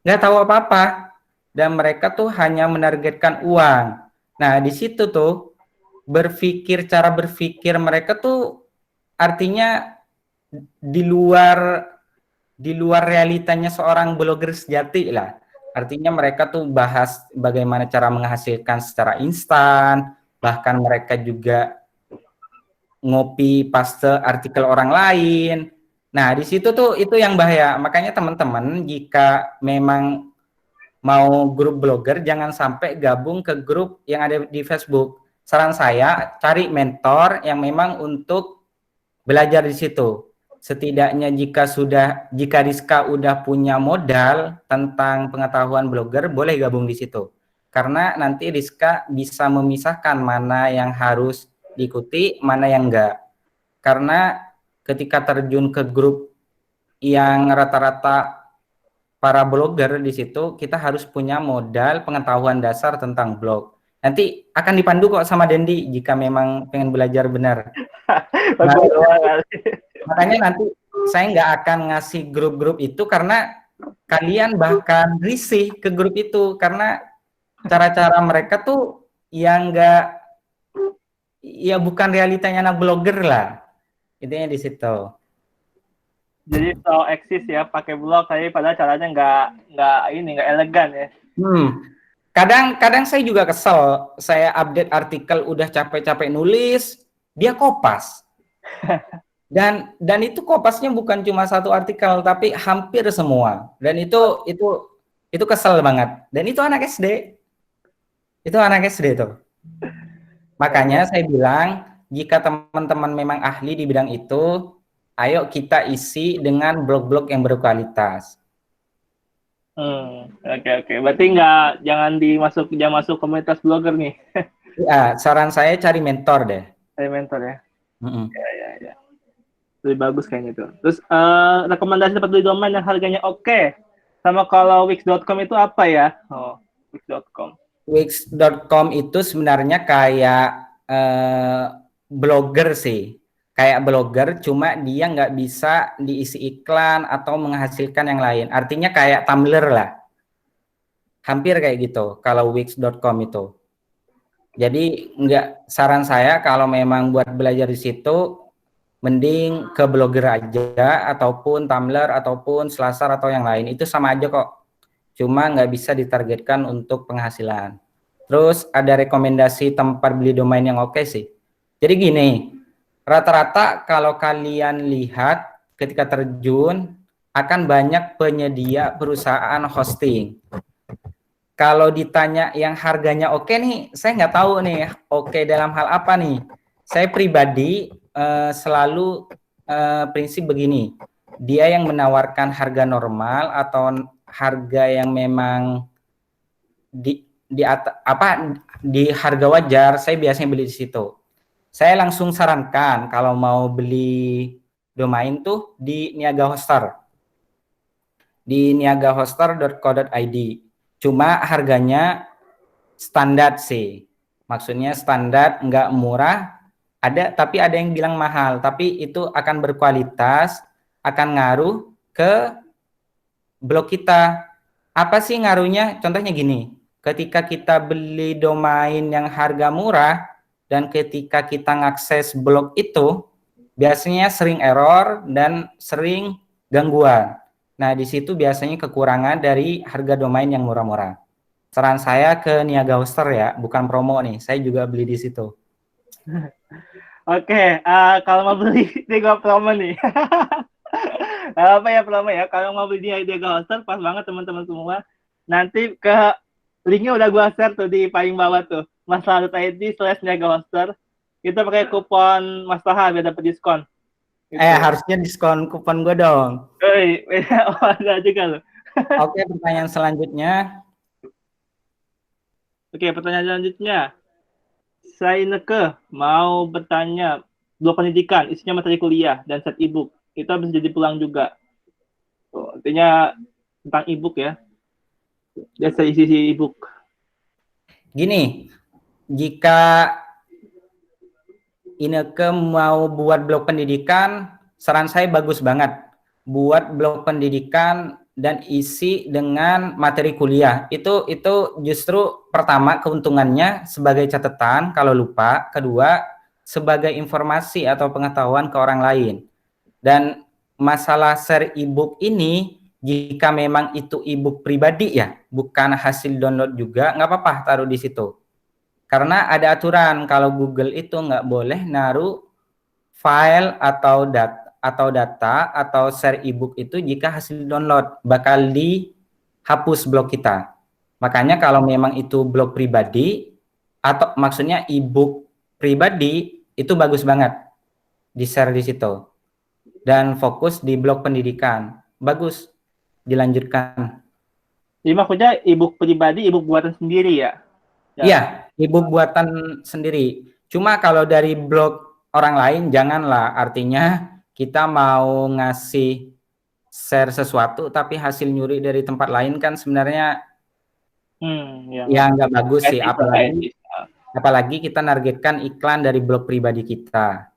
nggak tahu apa-apa. Dan mereka tuh hanya menargetkan uang. Nah, di situ tuh cara berpikir mereka tuh artinya di luar realitanya seorang blogger sejati lah. Artinya mereka tuh bahas bagaimana cara menghasilkan secara instan, bahkan mereka juga ngopi paste artikel orang lain. Nah, di situ tuh itu yang bahaya. Makanya teman-teman jika memang mau grup blogger jangan sampai gabung ke grup yang ada di Facebook. Saran saya cari mentor yang memang untuk belajar di situ. Setidaknya jika Rizka udah punya modal tentang pengetahuan blogger, boleh gabung di situ. Karena nanti Rizka bisa memisahkan mana yang harus diikuti, mana yang enggak. Karena ketika terjun ke grup yang rata-rata para blogger di situ, kita harus punya modal pengetahuan dasar tentang blog. Nanti akan dipandu kok sama Dendi jika memang pengen belajar benar. Makanya nanti saya nggak akan ngasih grup-grup itu karena kalian bahkan risih ke grup itu karena cara-cara mereka tuh yang nggak, ya bukan realitanya anak blogger lah. Intinya di situ. Jadi so eksis ya pakai blog, tapi padahal caranya nggak elegan ya. Kadang saya juga kesel. Saya update artikel udah capek-capek nulis, dia kopas. Dan itu kopasnya bukan cuma satu artikel, tapi hampir semua. Dan itu kesel banget. Dan itu anak SD. Itu anak SD tuh. Makanya saya bilang, jika teman-teman memang ahli di bidang itu, ayo kita isi dengan blog-blog yang berkualitas. Oke. Berarti jangan masuk komunitas blogger nih. Ya, saran saya cari mentor deh. Cari mentor ya. Ya. Lebih bagus kayaknya itu. Terus rekomendasi dapat beli domain yang harganya oke. Sama kalau Wix.com itu apa ya? Wix.com. Wix.com itu sebenarnya kayak blogger sih. Kayak blogger, cuma dia nggak bisa diisi iklan atau menghasilkan yang lain. Artinya kayak Tumblr lah. Hampir kayak gitu kalau Wix.com itu. Jadi saran saya kalau memang buat belajar di situ, mending ke blogger aja, ataupun Tumblr, ataupun Selasar, atau yang lain. Itu sama aja kok. Cuma nggak bisa ditargetkan untuk penghasilan. Terus ada rekomendasi tempat beli domain yang oke sih. Jadi gini, rata-rata kalau kalian lihat ketika terjun, akan banyak penyedia perusahaan hosting. Kalau ditanya yang harganya oke nih, saya nggak tahu nih oke dalam hal apa nih. Saya pribadi selalu prinsip begini, dia yang menawarkan harga normal atau harga yang memang di harga wajar, saya biasanya beli di situ. Saya langsung sarankan kalau mau beli domain tuh di Niaga Hoster. Di niagahoster.co.id. Cuma harganya standar sih. Maksudnya standar, nggak murah. Tapi ada yang bilang mahal. Tapi itu akan berkualitas, akan ngaruh ke blog kita. Apa sih ngaruhnya? Contohnya gini. Ketika kita beli domain yang harga murah, dan ketika kita ngakses blog itu, biasanya sering error dan sering gangguan. Nah, di situ biasanya kekurangan dari harga domain yang murah-murah. Saran saya ke Niaga Hoster ya, bukan promo nih. Saya juga beli di situ. Oke, kalau mau beli Niaga promo nih. Apa ya promo ya? Kalau mau beli di Niaga Hoster, pas banget teman-teman semua. Nanti ke linknya udah gua share tuh di paling bawah tuh. masalah.id/niagahoster. Itu pakai kupon Mas Taha biar dapat diskon. Gitu. Harusnya diskon kupon gue dong. Oh, ada juga loh. Oke, pertanyaan selanjutnya. Oke, pertanyaan selanjutnya. Saya Ineke mau bertanya, blog pendidikan, isinya materi kuliah dan set ebook. Itu bisa jadi pulang juga. Tuh, artinya tentang ebook ya. Dia isi ebook. Gini, jika Ineke mau buat blog pendidikan, saran saya bagus banget. Buat blog pendidikan dan isi dengan materi kuliah. Itu justru pertama keuntungannya sebagai catatan kalau lupa, kedua sebagai informasi atau pengetahuan ke orang lain. Dan masalah share ebook ini, jika memang itu ebook pribadi ya, bukan hasil download juga, nggak apa-apa taruh di situ. Karena ada aturan kalau Google itu nggak boleh naruh file atau data atau share ebook itu jika hasil download bakal dihapus blog kita. Makanya kalau memang itu blog pribadi atau maksudnya ebook pribadi itu bagus banget di share di situ. Dan fokus di blog pendidikan. Bagus dilanjutkan. Jadi maksudnya ebook pribadi, ebook buatan sendiri ya? Iya, ebook buatan sendiri. Cuma kalau dari blog orang lain janganlah. Artinya kita mau ngasih share sesuatu tapi hasil nyuri dari tempat lain kan sebenarnya ya nggak bagus sih. Apalagi kita nargetkan iklan dari blog pribadi kita.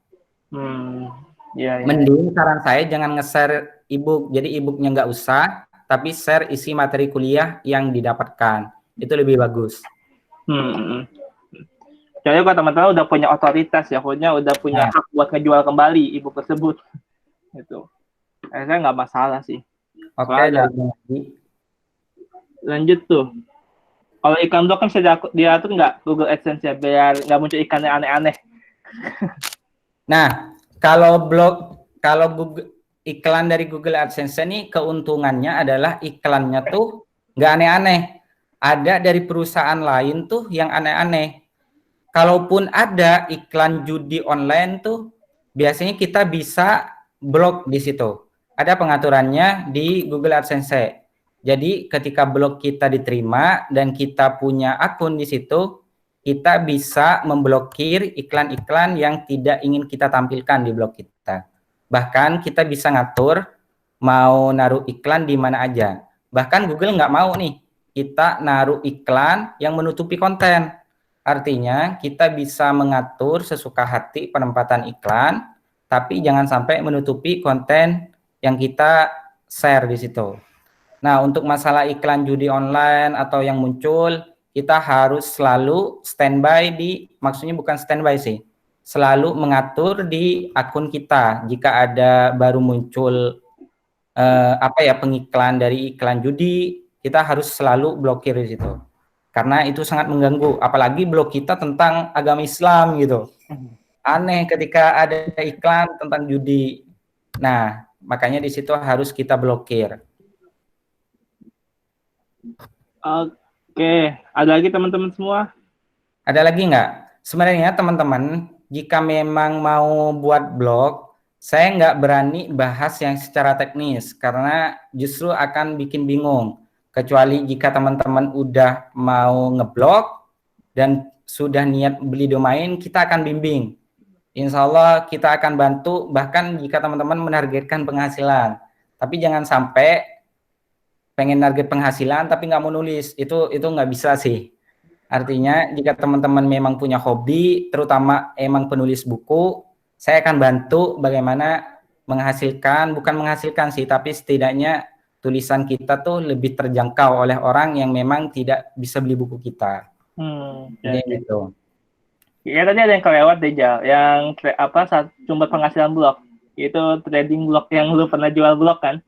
Mending saran saya jangan nge-share ebook. Jadi ebooknya nggak usah, tapi share isi materi kuliah yang didapatkan. Itu lebih bagus. Jadi kalau teman-teman udah punya otoritas ya, udah punya hak buat ngejual kembali ebook tersebut. Gitu. Saya nggak masalah sih. Oke, lanjut tuh. Kalau iklan blog kan bisa diatur nggak Google AdSense ya, biar nggak muncul ikan yang aneh-aneh. Nah, kalau Google, iklan dari Google AdSense ini keuntungannya adalah iklannya tuh nggak aneh-aneh. Ada dari perusahaan lain tuh yang aneh-aneh. Kalaupun ada iklan judi online tuh, biasanya kita bisa blok di situ. Ada pengaturannya di Google AdSense. Jadi ketika blog kita diterima dan kita punya akun di situ, kita bisa memblokir iklan-iklan yang tidak ingin kita tampilkan di blog kita. Bahkan kita bisa ngatur mau naruh iklan di mana aja. Bahkan Google nggak mau nih kita naruh iklan yang menutupi konten. Artinya kita bisa mengatur sesuka hati penempatan iklan, tapi jangan sampai menutupi konten yang kita share di situ. Nah, untuk masalah iklan judi online atau yang muncul, kita harus selalu standby maksudnya bukan standby sih, selalu mengatur di akun kita jika ada baru muncul pengiklan dari iklan judi, kita harus selalu blokir di situ. Karena itu sangat mengganggu, apalagi blog kita tentang agama Islam gitu. Aneh ketika ada iklan tentang judi. Nah, makanya di situ harus kita blokir. Oke, ada lagi teman-teman semua? Ada lagi nggak? Sebenarnya teman-teman, jika memang mau buat blog, saya nggak berani bahas yang secara teknis karena justru akan bikin bingung. Kecuali jika teman-teman udah mau ngeblog dan sudah niat beli domain, kita akan bimbing. Insya Allah kita akan bantu, bahkan jika teman-teman menargetkan penghasilan. Tapi jangan sampai pengen target penghasilan tapi nggak mau nulis, itu nggak bisa sih. Artinya jika teman-teman memang punya hobi, terutama emang penulis buku, saya akan bantu bagaimana bukan menghasilkan sih, tapi setidaknya tulisan kita tuh lebih terjangkau oleh orang yang memang tidak bisa beli buku kita. Gitu. Ya tadi ada yang kelewat deh Jal, yang sumber penghasilan blog, itu trading blog yang lu pernah jual blog kan?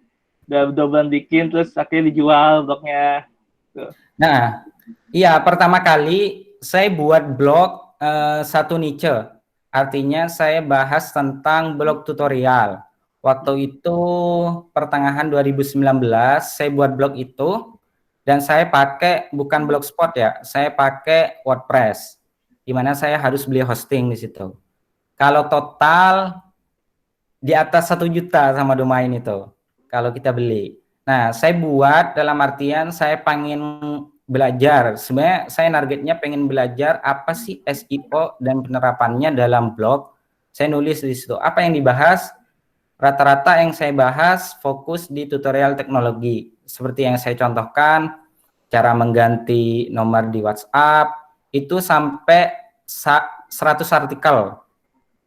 Udah 2 bulan bikin terus akhirnya dijual blognya. Tuh. Nah, iya pertama kali saya buat blog satu niche. Artinya saya bahas tentang blog tutorial. Waktu itu pertengahan 2019 saya buat blog itu Dan saya pakai bukan Blogspot ya, saya pakai WordPress, di mana saya harus beli hosting di situ. Kalau total di atas 1 juta sama domain itu, kalau kita beli. Nah, saya buat dalam artian saya pengen belajar. Sebenarnya saya targetnya pengen belajar apa sih SEO dan penerapannya dalam blog. Saya nulis di situ. Apa yang dibahas? Rata-rata yang saya bahas fokus di tutorial teknologi. Seperti yang saya contohkan, cara mengganti nomor di WhatsApp, itu sampai 100 artikel.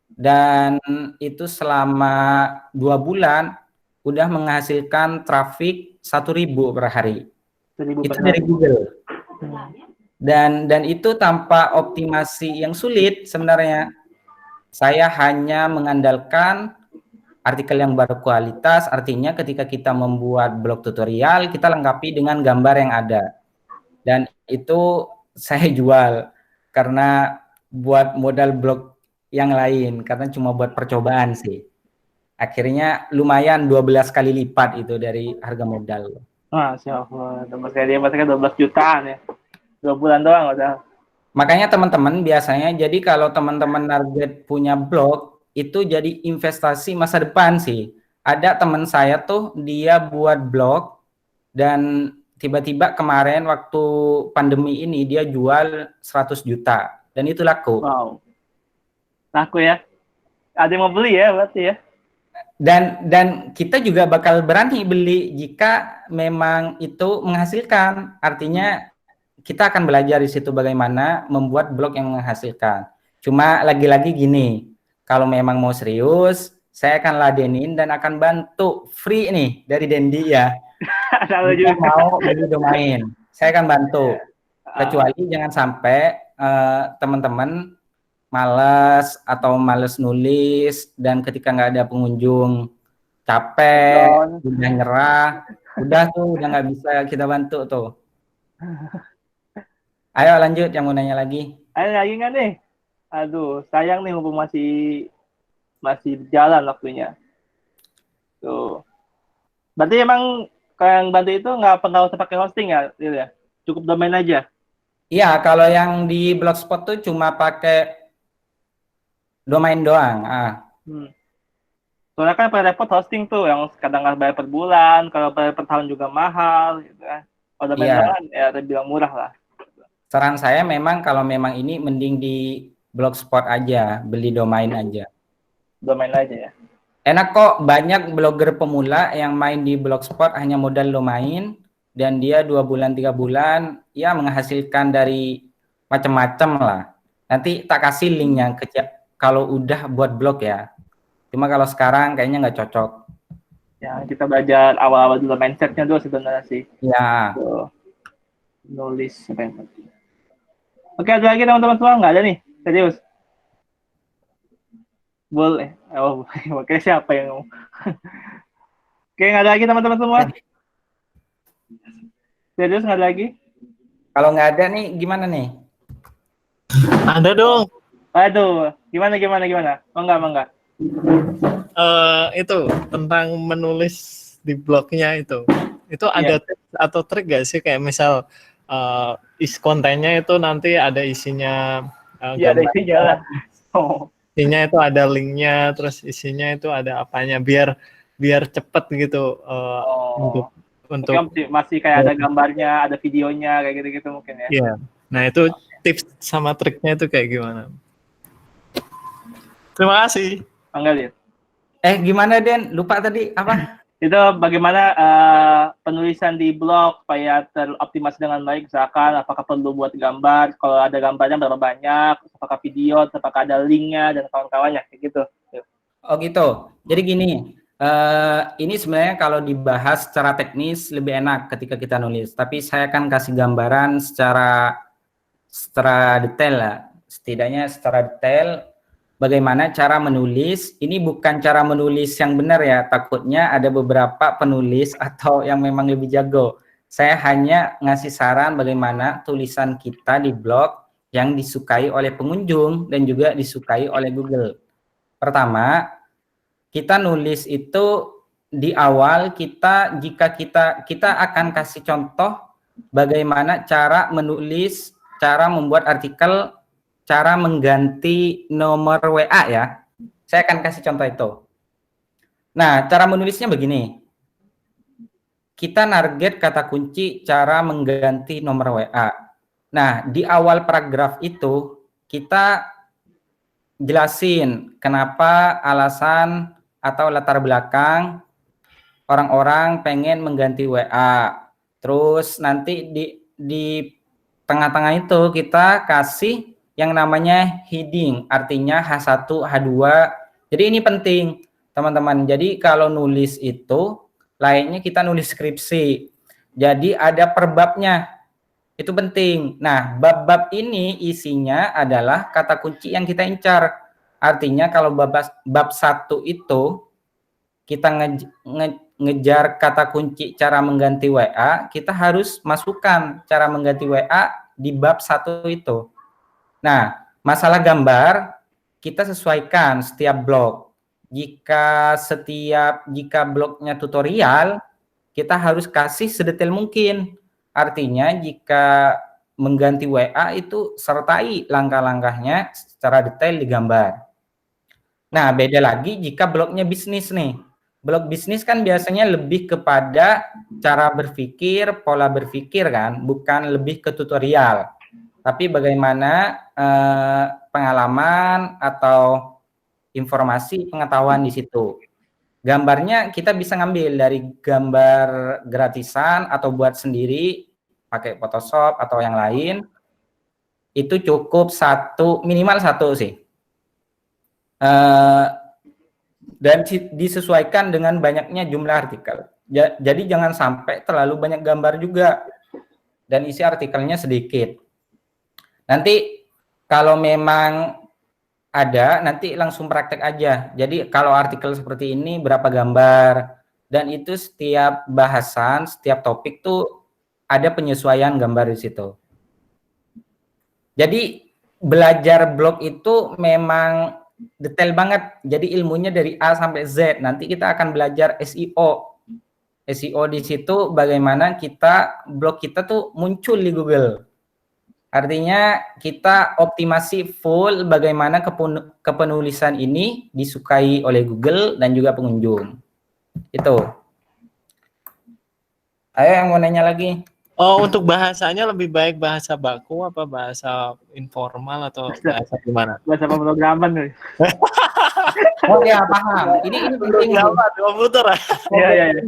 Dan itu selama 2 bulan udah menghasilkan traffic 1.000 per hari. 1.000 Itu per dari hari. Google. Dan itu tanpa optimasi yang sulit sebenarnya. Saya hanya mengandalkan artikel yang berkualitas, artinya ketika kita membuat blog tutorial, kita lengkapi dengan gambar yang ada. Dan itu saya jual karena buat modal blog yang lain, karena cuma buat percobaan sih. Akhirnya lumayan 12 kali lipat itu dari harga modal. Masya Allah, dia masih 12 jutaan ya. 2 bulan doang udah. Makanya teman-teman biasanya, jadi kalau teman-teman target punya blog, itu jadi investasi masa depan sih. Ada teman saya tuh, dia buat blog, dan tiba-tiba kemarin waktu pandemi ini, dia jual 100 juta. Dan itu laku. Wow. Laku ya. Ada yang mau beli ya berarti ya. Dan kita juga bakal berani beli jika memang itu menghasilkan. Artinya kita akan belajar di situ bagaimana membuat blog yang menghasilkan. Cuma lagi-lagi gini, kalau memang mau serius, saya akan ladenin dan akan bantu free nih dari Dendi ya. Kalau Jika juga mau beli domain, saya akan bantu. Kecuali jangan sampai teman-teman malas atau males nulis, dan ketika nggak ada pengunjung capek, udah nyerah, udah tuh udah nggak bisa kita bantu tuh. Ayo lanjut, yang mau nanya lagi. Ayo lagi nggak nih? Aduh, sayang nih mumpung masih berjalan waktunya. Tuh. Berarti emang yang bantu itu nggak usah pakai hosting ya, Lil ya? Cukup domain aja. Iya, kalau yang di Blogspot tuh cuma pakai domain doang. Soalnya kan repot hosting tuh, yang kadang nggak bayar per bulan, kalau bayar per tahun juga mahal, gitu kan. Kalau domain doang ya terbilang murah lah. Saran saya memang kalau memang ini mending di Blogspot aja, beli domain aja. Domain aja ya. Enak kok, banyak blogger pemula yang main di Blogspot hanya modal domain, dan dia 2 bulan 3 bulan ya menghasilkan dari macam-macam lah. Nanti tak kasih linknya kalau udah buat blog ya. Cuma kalau sekarang kayaknya nggak cocok. Ya, kita belajar awal-awal dulu, mindsetnya dulu sebenarnya sih. Ya. Tuh. Nulis apa yang penting. Oke, ada lagi teman-teman semua? Nggak ada nih? Serius? Boleh. Oh, oke, siapa yang ngomong? Oke, nggak ada lagi teman-teman semua? Serius nggak ada lagi? Kalau nggak ada nih, gimana nih? Ada dong. Aduh, gimana? Enggak. Itu tentang menulis di blognya itu. Itu ada tips atau trik gak sih, kayak misal kontennya itu nanti ada isinya Iya, ada isinya lah. Oh. Isinya itu ada linknya, terus isinya itu ada apanya, biar cepet gitu untuk masih kayak ada gambarnya, ada videonya, kayak gitu-gitu mungkin ya. Iya. Nah, itu tips sama triknya itu kayak gimana? Terima kasih. Enggak lihat. Gimana Den? Lupa tadi apa? Itu bagaimana penulisan di blog supaya teroptimasi dengan baik, misalkan apakah perlu buat gambar, kalau ada gambarnya berapa banyak, apakah video, apakah ada linknya dan kawan-kawannya, kayak gitu. Oh gitu. Jadi gini, ini sebenarnya kalau dibahas secara teknis lebih enak ketika kita nulis, tapi saya akan kasih gambaran secara detail lah, setidaknya secara detail bagaimana cara menulis. Ini bukan cara menulis yang benar ya, takutnya ada beberapa penulis atau yang memang lebih jago. Saya hanya ngasih saran bagaimana tulisan kita di blog yang disukai oleh pengunjung dan juga disukai oleh Google. Pertama, kita nulis itu di awal jika kita akan kasih contoh bagaimana cara menulis, cara membuat artikel, cara mengganti nomor WA ya. Saya akan kasih contoh itu. Nah, cara menulisnya begini. Kita target kata kunci cara mengganti nomor WA. Nah, di awal paragraf itu kita jelasin kenapa alasan atau latar belakang orang-orang pengen mengganti WA. Terus nanti di tengah-tengah itu kita kasih yang namanya heading, artinya H1, H2. Jadi ini penting, teman-teman. Jadi kalau nulis itu lainnya kita nulis skripsi. Jadi ada perbabnya. Itu penting. Nah, bab-bab ini isinya adalah kata kunci yang kita incar. Artinya kalau bab 1 itu kita ngejar kata kunci cara mengganti WA, kita harus masukkan cara mengganti WA di bab 1 itu. Nah, masalah gambar kita sesuaikan setiap blog. Jika blognya tutorial, kita harus kasih sedetail mungkin. Artinya jika mengganti WA itu sertai langkah-langkahnya secara detail di gambar. Nah, beda lagi jika blognya bisnis nih. Blog bisnis kan biasanya lebih kepada cara berpikir, pola berpikir kan, bukan lebih ke tutorial. Tapi bagaimana pengalaman atau informasi pengetahuan di situ. Gambarnya kita bisa ngambil dari gambar gratisan atau buat sendiri pakai Photoshop atau yang lain. Itu cukup minimal satu sih. Dan disesuaikan dengan banyaknya jumlah artikel. Jadi jangan sampai terlalu banyak gambar juga dan isi artikelnya sedikit. Nanti kalau memang ada, nanti langsung praktek aja. Jadi kalau artikel seperti ini berapa gambar, dan itu setiap bahasan, setiap topik tuh ada penyesuaian gambar di situ. Jadi belajar blog itu memang detail banget. Jadi ilmunya dari A sampai Z. Nanti kita akan belajar SEO. SEO di situ bagaimana blog kita tuh muncul di Google. Artinya kita optimasi full bagaimana kepenulisan ini disukai oleh Google dan juga pengunjung. Itu. Ayo yang mau nanya lagi. Oh, untuk bahasanya lebih baik bahasa baku apa bahasa informal atau bahasa gimana? Bahasa pemrograman nih. Oh ya, paham. Ini penting. Komputer. Iya.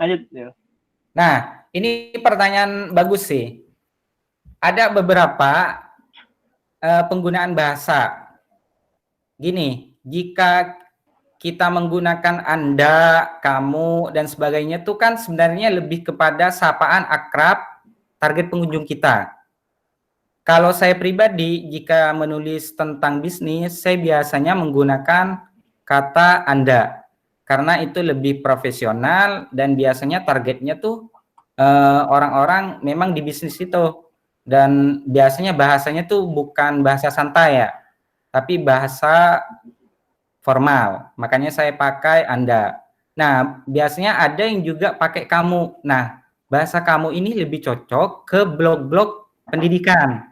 Lanjut. Ya. Nah, ini pertanyaan bagus sih. Ada beberapa penggunaan bahasa. Gini, jika kita menggunakan Anda, kamu, dan sebagainya itu kan sebenarnya lebih kepada sapaan akrab target pengunjung kita. Kalau saya pribadi, jika menulis tentang bisnis, saya biasanya menggunakan kata Anda. Karena itu lebih profesional dan biasanya targetnya tuh orang-orang memang di bisnis itu. Dan biasanya bahasanya tuh bukan bahasa santai ya, tapi bahasa formal. Makanya saya pakai Anda. Nah, biasanya ada yang juga pakai kamu. Nah, bahasa kamu ini lebih cocok ke blog-blog pendidikan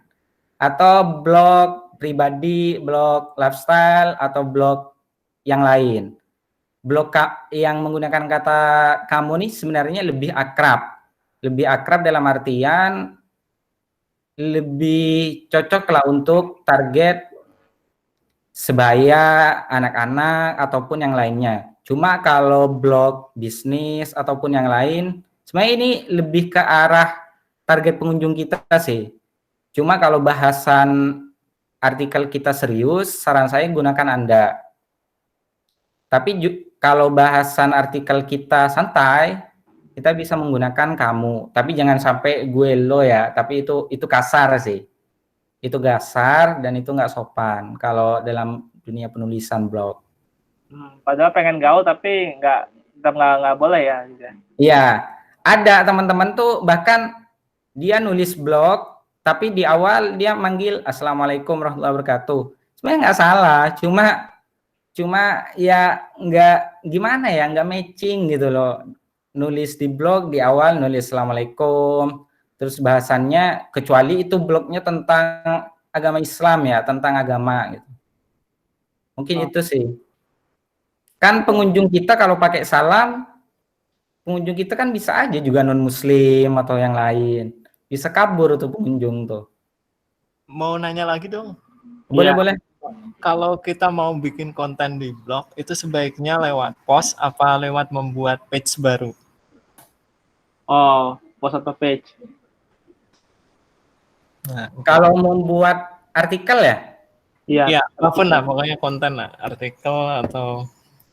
atau blog pribadi, blog lifestyle atau blog yang lain. Blog yang menggunakan kata kamu ini sebenarnya lebih akrab. Lebih akrab dalam artian lebih cocok lah untuk target sebaya, anak-anak, ataupun yang lainnya. Cuma kalau blog bisnis ataupun yang lain, sebenarnya ini lebih ke arah target pengunjung kita sih. Cuma kalau bahasan artikel kita serius, saran saya gunakan Anda. Tapi kalau bahasan artikel kita santai, kita bisa menggunakan kamu. Tapi jangan sampai gue lo ya, tapi itu kasar sih. Itu kasar dan itu nggak sopan kalau dalam dunia penulisan blog. Padahal pengen gaul tapi nggak boleh ya. Iya, ada teman-teman tuh bahkan dia nulis blog tapi di awal dia manggil Assalamualaikum warahmatullahi wabarakatuh. Sebenarnya nggak salah, cuma ya nggak gimana ya, nggak matching gitu loh. nulis di blog di awal nulis Assalamualaikum, terus bahasannya kecuali itu blognya tentang agama Islam ya, tentang agama gitu. Mungkin itu sih. Kan pengunjung kita kalau pakai salam, pengunjung kita kan bisa aja juga non muslim atau yang lain. Bisa kabur tuh pengunjung tuh. Mau nanya lagi dong. Boleh, Iya. boleh. Kalau kita mau bikin konten di blog, itu sebaiknya lewat post apa lewat membuat page baru? Oh, post atau page. Nah, Kalau membuat artikel ya, Iya. ya, apapun lah, pokoknya konten lah, artikel atau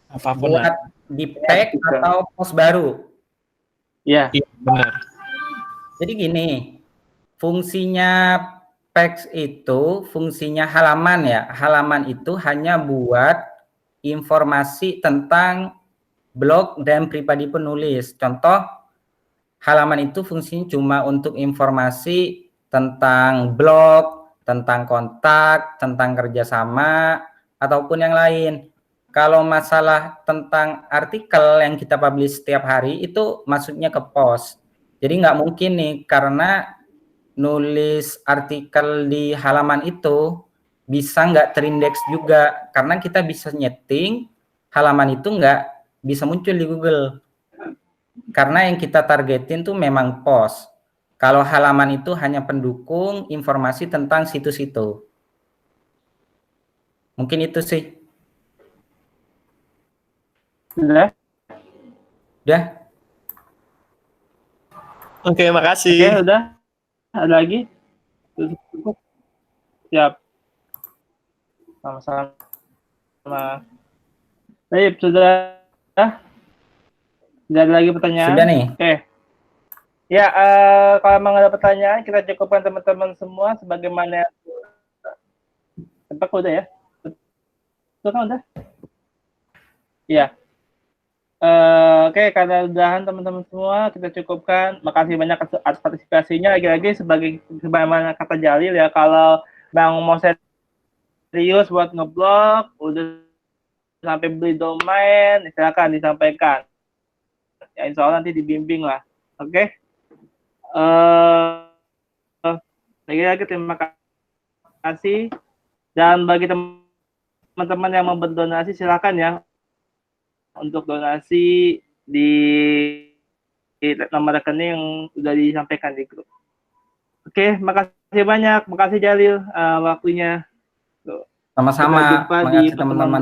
apapun buat lah. di tag atau post baru. Iya. Iya, benar. Jadi gini, fungsinya page itu, fungsinya halaman ya. Halaman itu hanya buat informasi tentang blog dan pribadi penulis. Contoh, halaman itu fungsinya cuma untuk informasi tentang blog, tentang kontak, tentang kerjasama, ataupun yang lain. Kalau masalah tentang artikel yang kita publish setiap hari, itu masuknya ke post. Jadi nggak mungkin nih, karena nulis artikel di halaman itu bisa nggak terindeks juga, karena kita bisa nyeting halaman itu nggak bisa muncul di Google, karena yang kita targetin tuh memang post. Kalau halaman itu hanya pendukung informasi tentang situs itu. Mungkin itu sih. Udah. Udah. Oke, makasih. Oke, udah. Ada lagi? Cukup. Siap. Sama-sama. Baik, sudah. Tidak ada lagi pertanyaan? Sudah nih. Oke. Ya, kalau memang ada pertanyaan, kita cukupkan teman-teman semua sebagaimana. Tempat udah ya? Betul kan udah? Iya. Oke, karena udahan teman-teman semua, kita cukupkan. Makasih banyak atas partisipasinya. Lagi-lagi sebagaimana kata Jalil ya, kalau Bang mau serius buat ngeblog, udah sampai beli domain, silakan disampaikan. Ya, insya Allah nanti dibimbing lah. Oke? Lagi-lagi terima kasih. Dan bagi teman-teman yang mau berdonasi, silakan ya. Untuk donasi di nomor rekening yang sudah disampaikan di grup. Oke, makasih banyak. Makasih Jalil waktunya. Sama-sama. Sampai jumpa di Makasih pertemuan teman-teman.